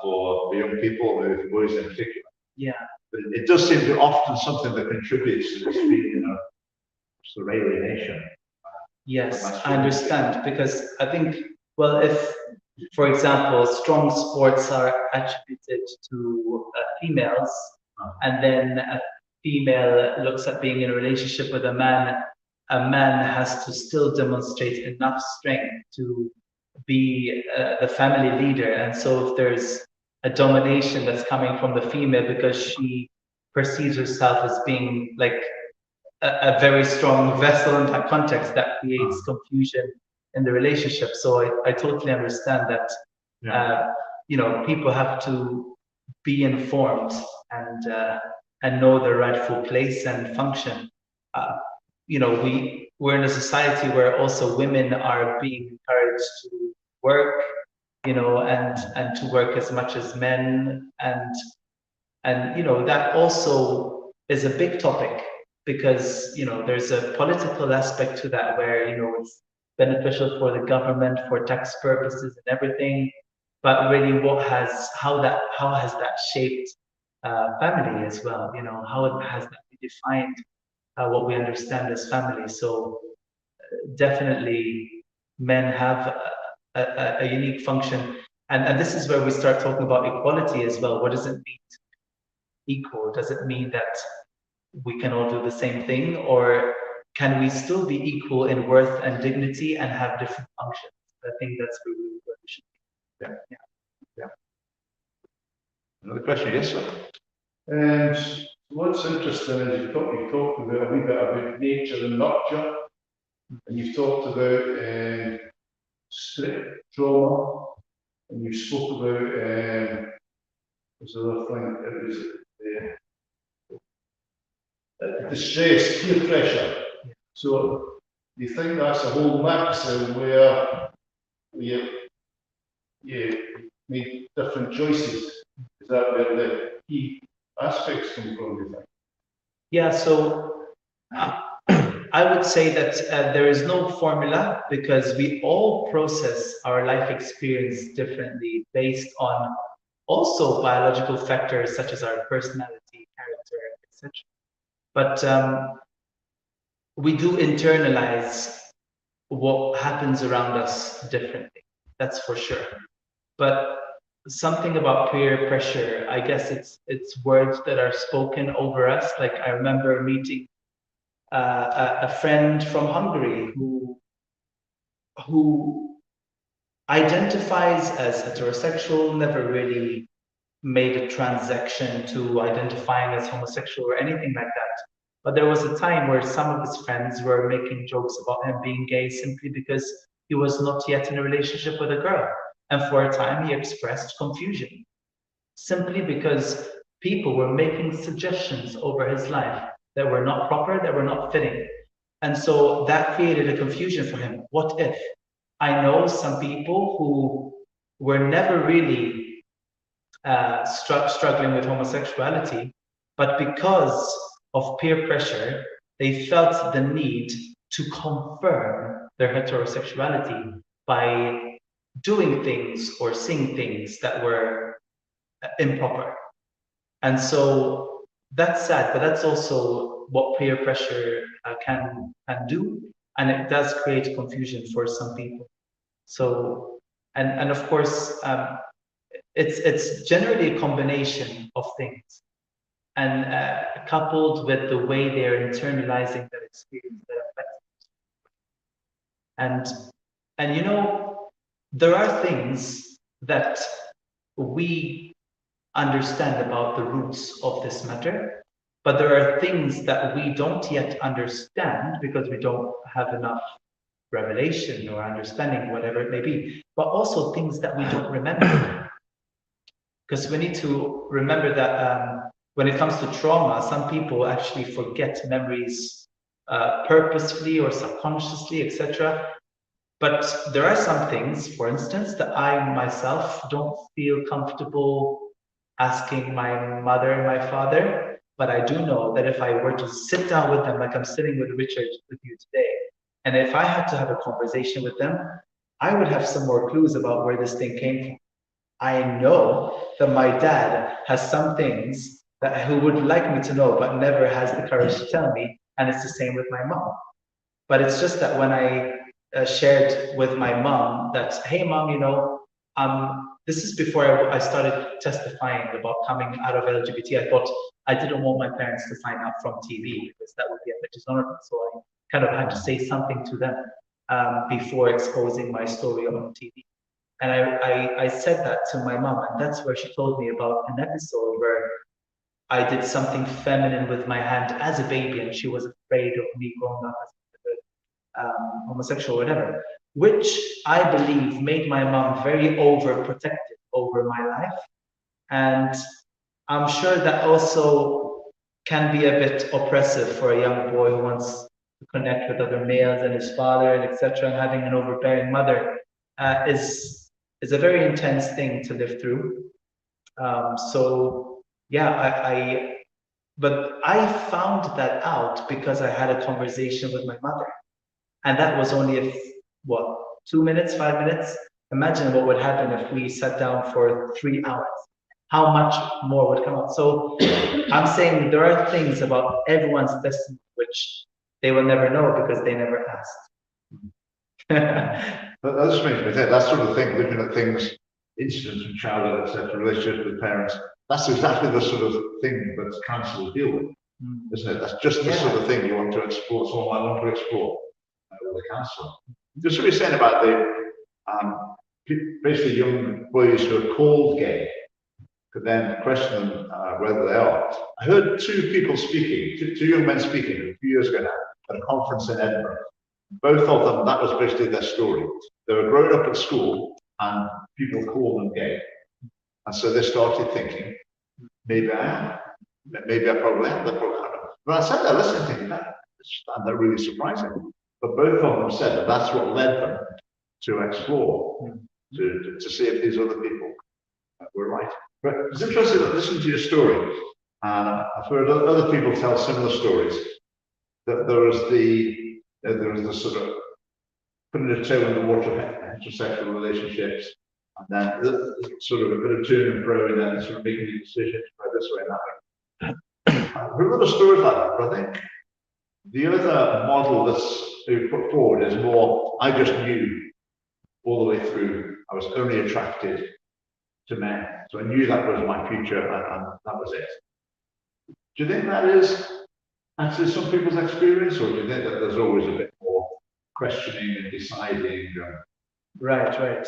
for young people, with boys in particular. Yeah. But it does seem to be often something that contributes to this feeling of sort of alienation. Yes, I understand, because I think, well, if, for example, strong sports are attributed to females, and then a female looks at being in a relationship with a man has to still demonstrate enough strength to be the family leader. And so if there's a domination that's coming from the female because she perceives herself as being like a very strong vessel in that context, that creates confusion in the relationship. So I totally understand that, people have to be informed and know their rightful place and function. We're in a society where also women are being encouraged to work, and to work as much as men, and that also is a big topic, because there's a political aspect to that where it's beneficial for the government for tax purposes and everything, but really how has that shaped family as well? How has that defined what we understand as family? So definitely men have a unique function, and this is where we start talking about equality as well. What does it mean to be equal? Does it mean that we can all do the same thing, or can we still be equal in worth and dignity and have different functions? I think that's really what we should be. Yeah. Another question, yes, sir. And what's interesting is you talked about a wee bit about nature and nurture, and you've talked about trauma, and you spoke about what's the other thing? It was distress, peer pressure. So do you think that's a whole mix where you make different choices? Is that where the key aspects come from, you think? Yeah, so I would say that there is no formula, because we all process our life experience differently based on also biological factors such as our personality, character, etc. But we do internalize what happens around us differently, that's for sure. But something about peer pressure, I guess it's words that are spoken over us. Like, I remember meeting a friend from Hungary who identifies as heterosexual, never really made a transaction to identifying as homosexual or anything like that. But there was a time where some of his friends were making jokes about him being gay simply because he was not yet in a relationship with a girl. And for a time, he expressed confusion, simply because people were making suggestions over his life that were not proper, that were not fitting. And so that created a confusion for him. What if? I know some people who were never really struggling with homosexuality, but because of peer pressure, they felt the need to confirm their heterosexuality by doing things or saying things that were improper. And so that's sad, but that's also what peer pressure can do, and it does create confusion for some people. So, and of course, it's generally a combination of things, and coupled with the way they're internalizing that experience that affects them. And there are things that we understand about the roots of this matter, but there are things that we don't yet understand because we don't have enough revelation or understanding, whatever it may be, but also things that we don't remember. Because we need to remember that when it comes to trauma, some people actually forget memories purposefully or subconsciously, etc. But there are some things, for instance, that I myself don't feel comfortable asking my mother and my father. But I do know that if I were to sit down with them, like I'm sitting with Richard with you today, and if I had to have a conversation with them, I would have some more clues about where this thing came from. I know that my dad has some things that he would like me to know, but never has the courage to tell me. And it's the same with my mom. But it's just that when I shared with my mom that, hey, mom, this is before I started testifying about coming out of LGBT. I thought I didn't want my parents to find out from TV because that would be a bit dishonorable. So I kind of had to say something to them before exposing my story on TV. And I said that to my mom, and that's where she told me about an episode where I did something feminine with my hand as a baby, and she was afraid of me growing up as homosexual or whatever, which I believe made my mom very overprotective over my life. And I'm sure that also can be a bit oppressive for a young boy who wants to connect with other males and his father and etc. And having an overbearing mother is a very intense thing to live through. So yeah, but I found that out because I had a conversation with my mother. And that was only, 2 minutes, 5 minutes? Imagine what would happen if we sat down for 3 hours. How much more would come out? So I'm saying there are things about everyone's destiny which they will never know because they never asked. That just makes me think, that sort of thing, looking at things, incidents from childhood, etc., relationships with parents, that's exactly the sort of thing that counsellors deal with, isn't it? That's just the sort of thing you want to explore, someone might want to explore with a counsellor. Just what you're saying about basically young boys who are called gay, could then question them whether they are. I heard two people speaking, two young men speaking a few years ago now at a conference in Edinburgh. Both of them, that was basically their story. They were growing up at school and people called them gay. And so they started thinking, maybe I am. Maybe I probably am. But I sat there listening, thinking, that really surprising. But both of them said that that's what led them to explore, to see if these other people were right. But it's interesting to listen to your story, and I've heard other people tell similar stories. That there was the sort of putting a toe in the water of heterosexual relationships, and then sort of a bit of turn and fro, and then sort of making a decision to go this way and that way. I've heard other stories like that, but I think the other model that's put forward is more, I just knew all the way through, I was only attracted to men. So I knew that was my future, and that was it. Do you think that is actually some people's experience, or do you think that there's always a bit more questioning and deciding? Right.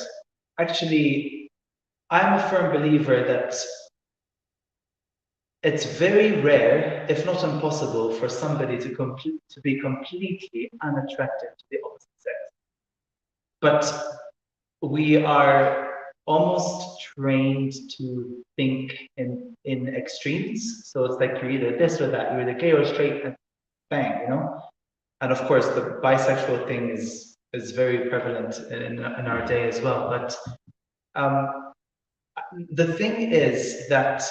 Actually, I'm a firm believer that it's very rare, if not impossible, for somebody to be completely unattracted to the opposite sex. But we are almost trained to think in extremes. So it's like you're either this or that, you're either gay or straight, and bang, And of course, the bisexual thing is very prevalent in our day as well. But the thing is that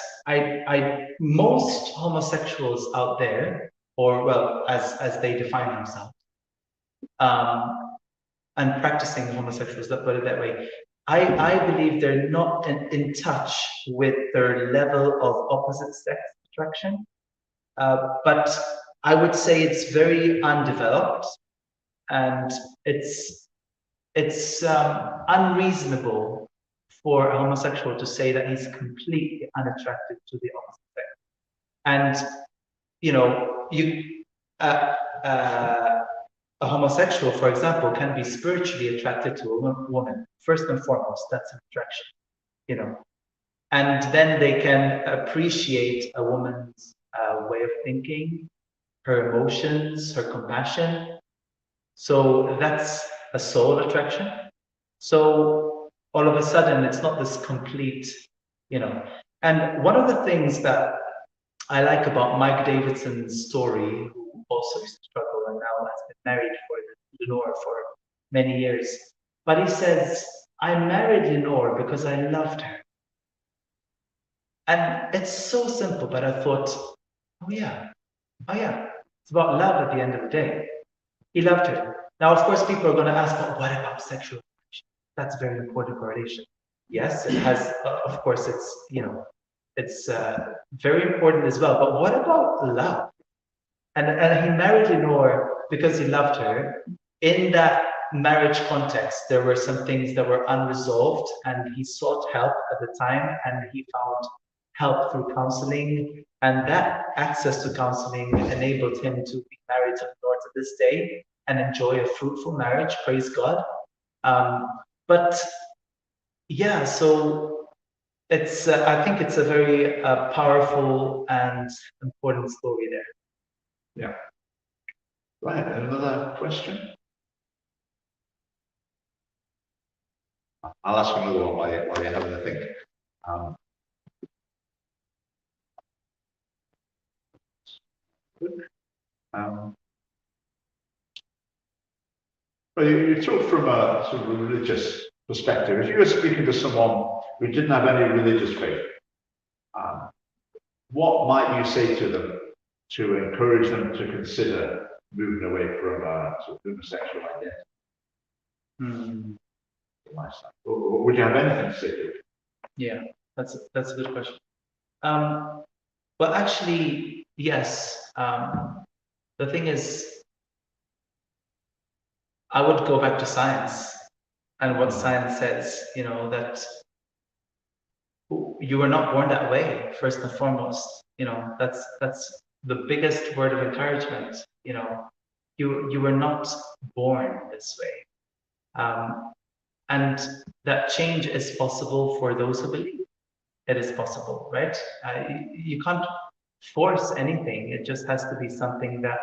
most homosexuals out there, or well, as they define themselves, and practicing homosexuals, let's put it that way, I believe they're not in touch with their level of opposite sex attraction. But I would say it's very undeveloped, and it's unreasonable for a homosexual to say that he's completely unattracted to the opposite sex. And a homosexual, for example, can be spiritually attracted to a woman. First and foremost, that's an attraction, And then they can appreciate a woman's way of thinking, her emotions, her compassion. So that's a soul attraction. So all of a sudden, it's not this complete, And one of the things that I like about Mike Davidson's story, who also used to struggle and now has been married for Lenore for many years. But he says, I married Lenore because I loved her. And it's so simple, but I thought, oh yeah, it's about love at the end of the day. He loved her. Now, of course, people are going to ask, but what about sexual attraction? That's a very important correlation. Yes, it has, of course, it's very important as well. But what about love? And he married Lenore because he loved her. In that marriage context, there were some things that were unresolved, and he sought help at the time, and he found help through counseling. And that access to counseling enabled him to be married to Lenore to this day and enjoy a fruitful marriage. Praise God. But yeah, so it's I think it's a very powerful and important story there. Yeah. Right, another question? I'll ask another one while you're having a think. Well, you talk from a sort of religious perspective. If you were speaking to someone who didn't have any religious faith, what might you say to them to encourage them to consider moving away from sort of homosexual identity? Or would you have anything to say to it? Yeah, that's a good question. Well, actually, yes. The thing is, I would go back to science and what science says, that you were not born that way, first and foremost. That's the biggest word of encouragement. You were not born this way. And that change is possible for those who believe it is possible, right? You can't force anything. It just has to be something that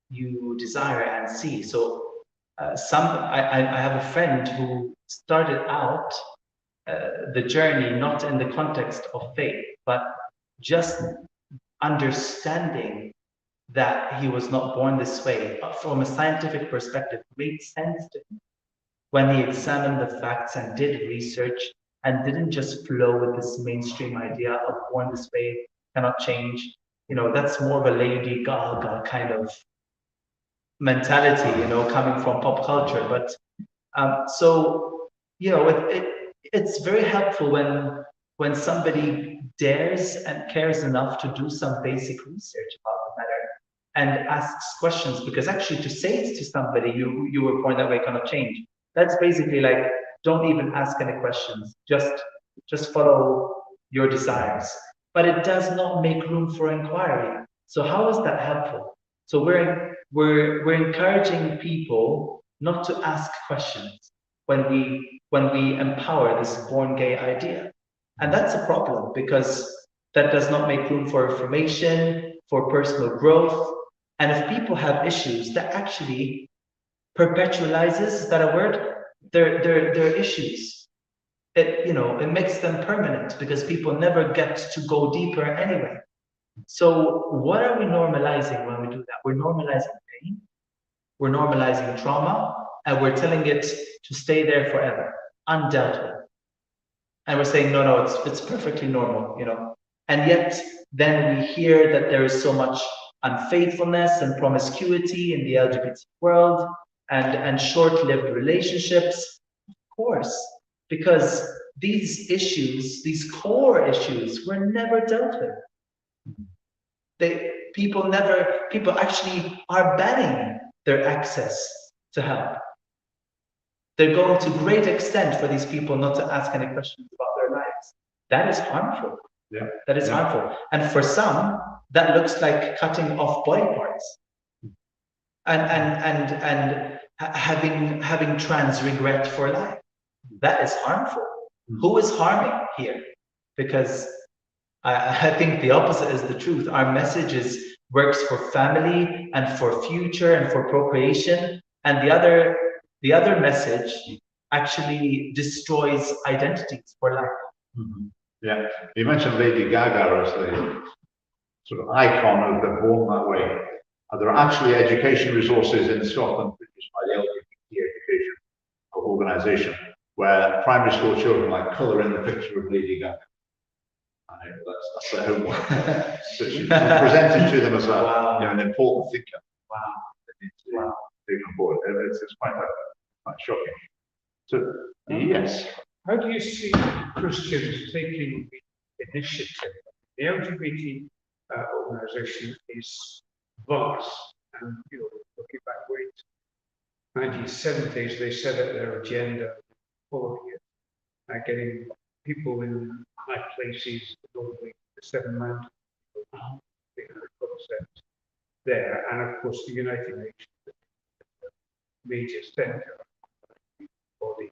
you desire and see. So I have a friend who started out the journey not in the context of faith, but just understanding that he was not born this way, but from a scientific perspective, made sense to him when he examined the facts and did research and didn't just flow with this mainstream idea of born this way, cannot change. That's more of a Lady Gaga kind of mentality, coming from pop culture. But so, it's very helpful when somebody dares and cares enough to do some basic research about the matter and asks questions, because actually to say it to somebody, you were born that way, cannot change. That's basically like, don't even ask any questions. Just follow your desires. But it does not make room for inquiry. So how is that helpful? So we're encouraging people not to ask questions when we empower this born gay idea. And that's a problem, because that does not make room for information, for personal growth. And if people have issues, that actually perpetualizes, is that a word? Their issues. It makes them permanent, because people never get to go deeper anyway. So what are we normalizing when we do that? We're normalizing pain, we're normalizing trauma, and we're telling it to stay there forever, undealt with. And we're saying, no, it's perfectly normal, And yet then we hear that there is so much unfaithfulness and promiscuity in the LGBT world, and short-lived relationships. Of course, because these issues, these core issues, were never dealt with. People actually are banning their access to help. They're going to great extent for these people not to ask any questions about their lives. That is harmful. Yeah. That is harmful. And for some, that looks like cutting off body parts. And having trans regret for life. That is harmful. Who is harming here? Because I think the opposite is the truth. Our message works for family and for future and for procreation, and the other message actually destroys identities for life. Yeah, you mentioned Lady Gaga as sort of icon of the born that way. There are actually education resources in Scotland produced by the LGBT Education Organisation, where primary school children like colour in the picture of Lady Gaga. I know that's their homework. So she's presented to them as a, wow. you know, an important thinker. Wow. They need to take on board. It's quite shocking. So, yes. How do you see Christians taking the initiative? The LGBT organisation is vast, and looking back way to 1970s, they set up their agenda, following it, getting people in high places, normally the Seven Mountains, the concept there, and of course the United Nations, the major centre body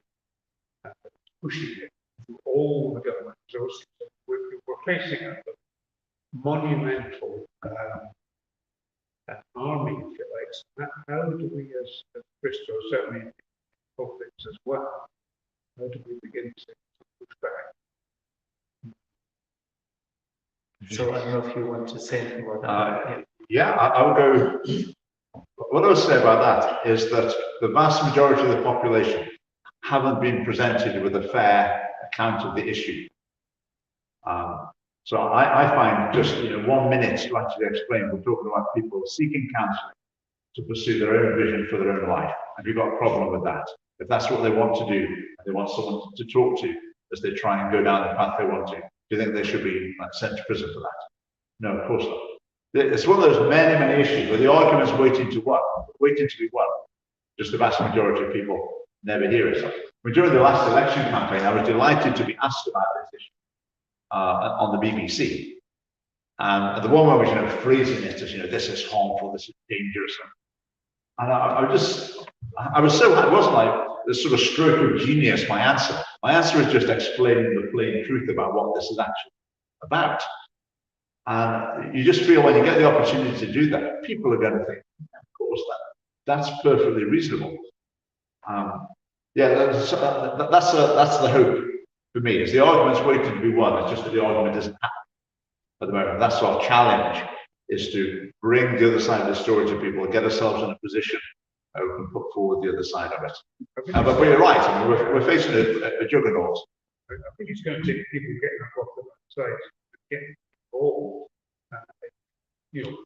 pushing it through all the government resources. We're facing a monumental army, if you like. So how do we, as Christians, certainly in conflicts as well, how do we begin to push back? So I don't know if you want to say anything about that. I would go. What I would say about that is that the vast majority of the population haven't been presented with a fair account of the issue. So I find just 1 minute to actually explain. We're talking about people seeking counselling to pursue their own vision for their own life. Have you got a problem with that? If that's what they want to do, and they want someone to talk to as they try and go down the path they want to, do you think they should be sent to prison for that? No, of course not. It's one of those many, many issues where the argument's waiting to be won. Just the vast majority of people never hear it. During the last election campaign, I was delighted to be asked about this issue on the BBC. And the one where I was phrasing it as, this is harmful, this is dangerous. And I was so, it wasn't like this sort of stroke of genius, my answer. My answer is just explaining the plain truth about what this is actually about. And you just feel when you get the opportunity to do that, people are going to think, of course, that's perfectly reasonable. That's the hope for me. Is the argument's waiting to be won. It's just that the argument isn't happening at the moment. That's our challenge: is to bring the other side of the story to people, get ourselves in a position where we can put forward the other side of it. But you're right. I mean, we're facing a juggernaut. I think it's going to take people getting up off the side, getting involved,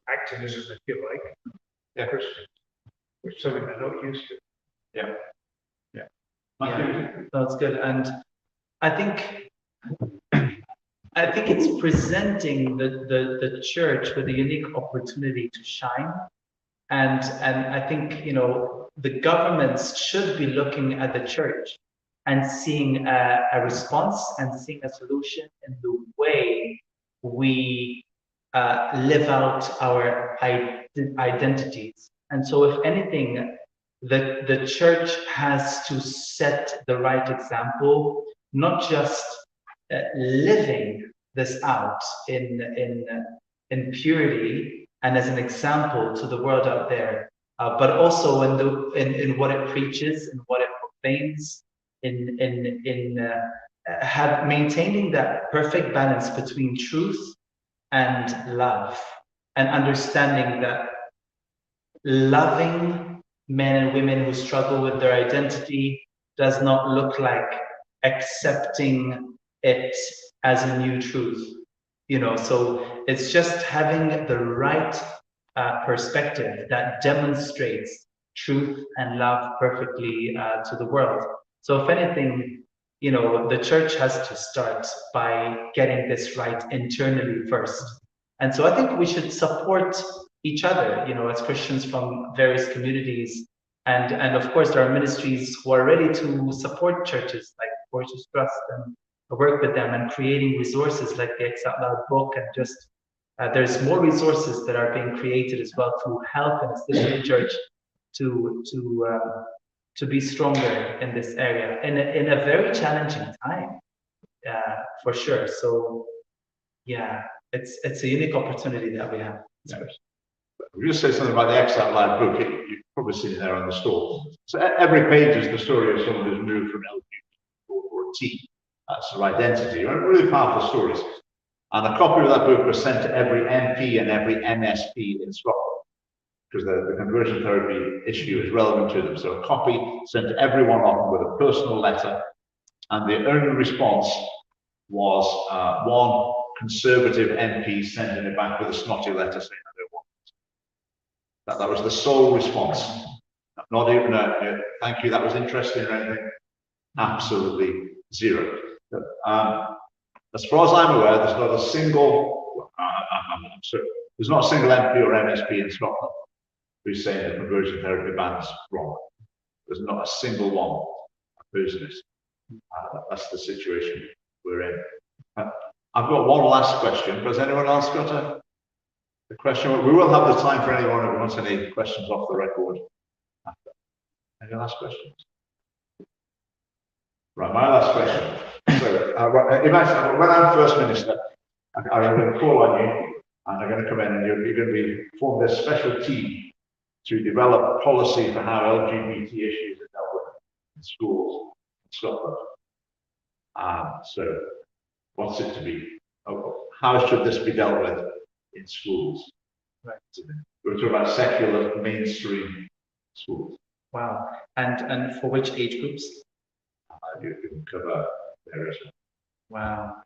activism, if you like, Christians, which is something they're not used to. Yeah. That's good. And I think it's presenting the church with a unique opportunity to shine. And I think, the governments should be looking at the church and seeing a response and seeing a solution in the way we live out our identities. And so if anything, the church has to set the right example, not just living this out in purity and as an example to the world out there, but also in what it preaches and what it proclaims, maintaining that perfect balance between truth and love, and understanding that loving men and women who struggle with their identity does not look like accepting it as a new truth. So it's just having the right perspective that demonstrates truth and love perfectly to the world. So if anything, the church has to start by getting this right internally first. And so I think we should support each other, as Christians from various communities. And of course, there are ministries who are ready to support churches like Forces Trust and work with them and creating resources like the X Out Loud book. And just there's more resources that are being created as well to help and assist the church to be stronger in this area in a very challenging time, for sure. So yeah, it's a unique opportunity that we have. We'll just say something about the X Out Loud book. You've probably seen it there on the store. So every page is the story of someone who's moved from LGBT or T. That's their identity. Really powerful stories. And a copy of that book was sent to every MP and every MSP in Scotland, because the conversion therapy issue is relevant to them. So a copy sent to everyone of them with a personal letter, and the only response was one conservative MP sending it back with a snotty letter saying, I don't want it. That was the sole response. Not even a thank you, that was interesting or anything. Absolutely zero. As far as I'm aware, there's not a single, there's not a single MP or MSP in Scotland who's saying the conversion therapy ban's wrong. There's not a single one opposing it. That's the situation we're in. I've got one last question. Has anyone else got a question? We will have the time for anyone who wants any questions off the record. Any last questions? Right, my last question. So, imagine when I'm First Minister, I'm going to call on you, and I'm going to come in, and you're going to be form this special team to develop policy for how LGBT issues are dealt with in schools in Scotland. So, what's it to be? How should this be dealt with in schools? Right. We're talking about secular mainstream schools. Wow. And for which age groups? You can cover areas. Wow.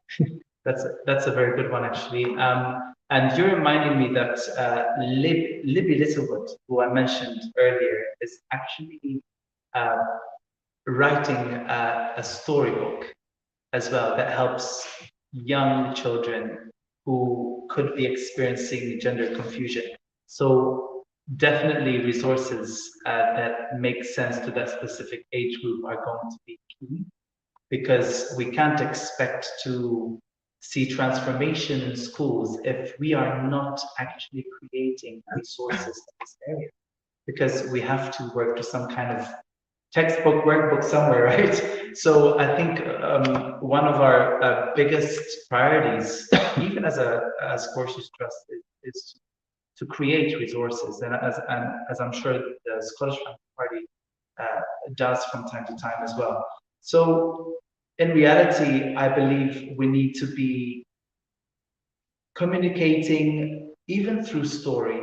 That's a very good one, actually. And you're reminding me that Libby Littlewood, who I mentioned earlier, is actually writing a storybook as well that helps young children who could be experiencing gender confusion. So definitely resources that make sense to that specific age group are going to be key, because we can't expect to see transformation in schools if we are not actually creating resources in this area, because we have to work to some kind of textbook, workbook somewhere, right? So I think one of our biggest priorities, even as Scotia's Trust, is to create resources, and as I'm sure the Scottish Party does from time to time as well. So in reality, I believe we need to be communicating even through story,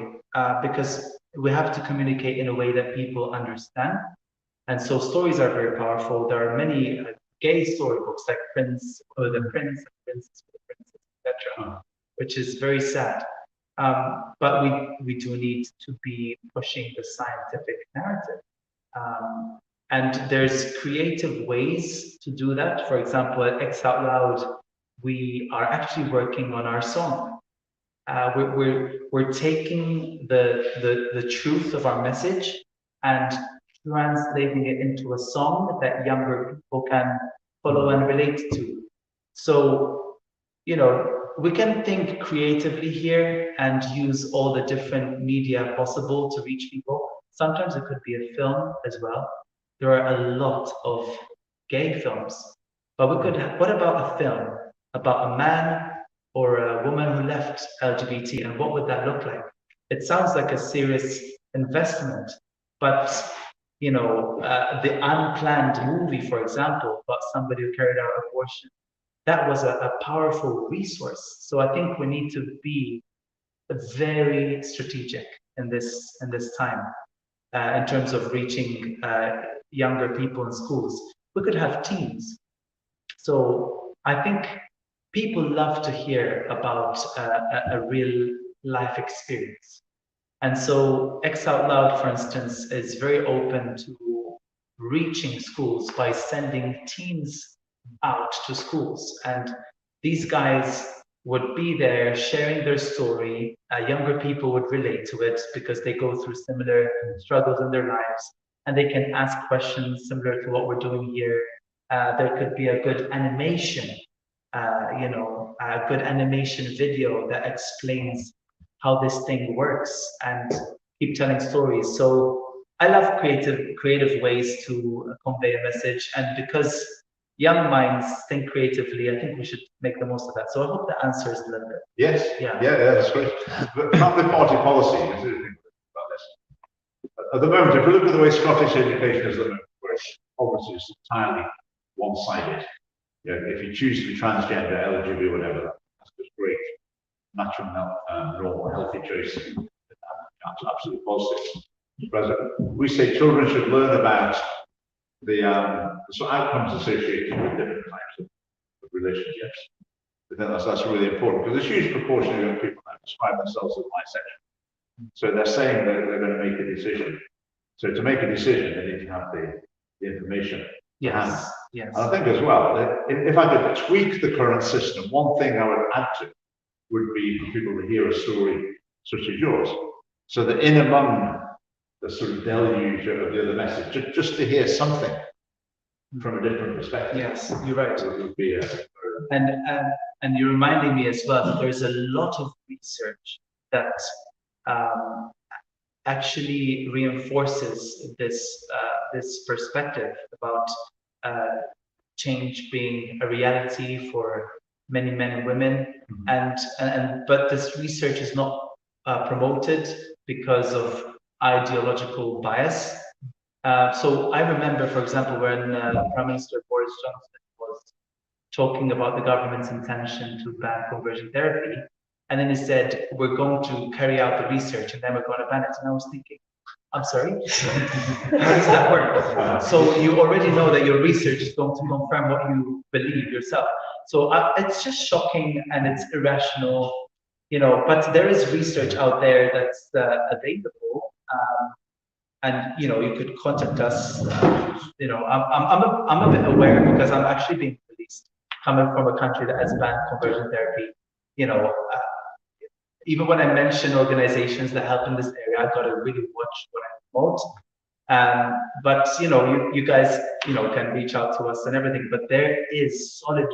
because we have to communicate in a way that people understand. And so stories are very powerful. There are many gay storybooks like Prince, or the Prince, and Princess, the Princess, etc., which is very sad. But we do need to be pushing the scientific narrative. And there's creative ways to do that. For example, at X Out Loud, we are actually working on our song. We're taking the truth of our message and translating it into a song that younger people can follow and relate to. So, you know, we can think creatively here and use all the different media possible to reach people. Sometimes it could be a film as well. There are a lot of gay films, but we could. What about a film about a man or a woman who left LGBT, and what would that look like? It sounds like a serious investment, but you know, the unplanned movie, for example, about somebody who carried out abortion, that was a powerful resource. So I think we need to be very strategic in this time in terms of reaching younger people in schools. We could have teams. So I think people love to hear about a real life experience. And so X Out Loud, for instance, is very open to reaching schools by sending teams out to schools. And these guys would be there sharing their story. Younger people would relate to it because they go through similar struggles in their lives, and they can ask questions similar to what we're doing here. There could be a good animation, you know, a good animation video that explains how this thing works and keep telling stories. So I love creative ways to convey a message, and because young minds think creatively, I think we should make the most of that. So I hope that answers a little bit. Yes, yeah, that's great. But family party policy, is there anything about this? At the moment, if we look at the way Scottish education is at the moment, where it's obviously just entirely one-sided. You know, if you choose to be transgender, LGBT, whatever, that's just great. natural, normal, healthy choice. Absolutely positive. President, we say children should learn about the outcomes associated with different types of relationships. I think that's really important because a huge proportion of young people now describe themselves as bisexual. So they're saying that they're going to make a decision. So to make a decision, they need to have the information. Yes, yes. And I think as well, that if I could tweak the current system, one thing I would add to would be for people to hear a story such as yours. So that in among the sort of deluge of the other message, just to hear something from a different perspective. Yes, you're right. It would be and you're reminding me as well that there's a lot of research that actually reinforces this perspective about change being a reality for many men and women, but this research is not promoted because of ideological bias. So I remember, for example, when Prime Minister Boris Johnson was talking about the government's intention to ban conversion therapy, and then he said, we're going to carry out the research and then we're going to ban it. And I was thinking, I'm sorry, how does that work? So you already know that your research is going to confirm what you believe yourself. So it's just shocking and it's irrational, you know, but there is research out there that's available. And you know, you could contact us. You know, I'm a bit aware because I'm actually being released, coming from a country that has banned conversion therapy. You know, even when I mention organizations that help in this area, I gotta really watch what I promote. But you know, you guys, you know, can reach out to us and everything. But there is solid,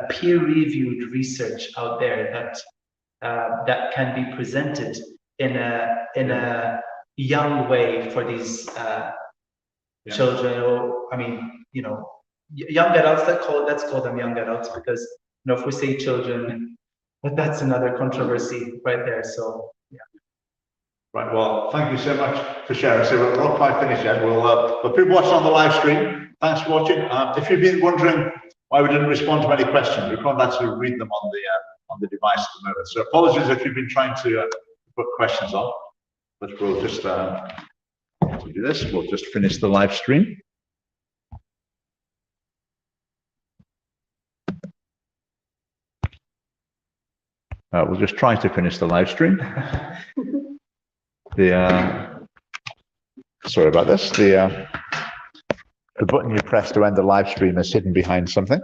peer-reviewed research out there that that can be presented in a young way for these children, or I mean, you know, young adults. Let's call them young adults, because you know, if we say children, but that's another controversy right there. So yeah. Right. Well, thank you so much for sharing. So we're not quite finished yet. But people watching on the live stream, thanks for watching. If you've been wondering why we didn't respond to any questions, we can't actually read them on the device at the moment. So apologies if you've been trying to put questions on. But we'll just do this. We'll just finish the live stream. We'll just try to finish the live stream. Sorry about this. The button you press to end the live stream is hidden behind something.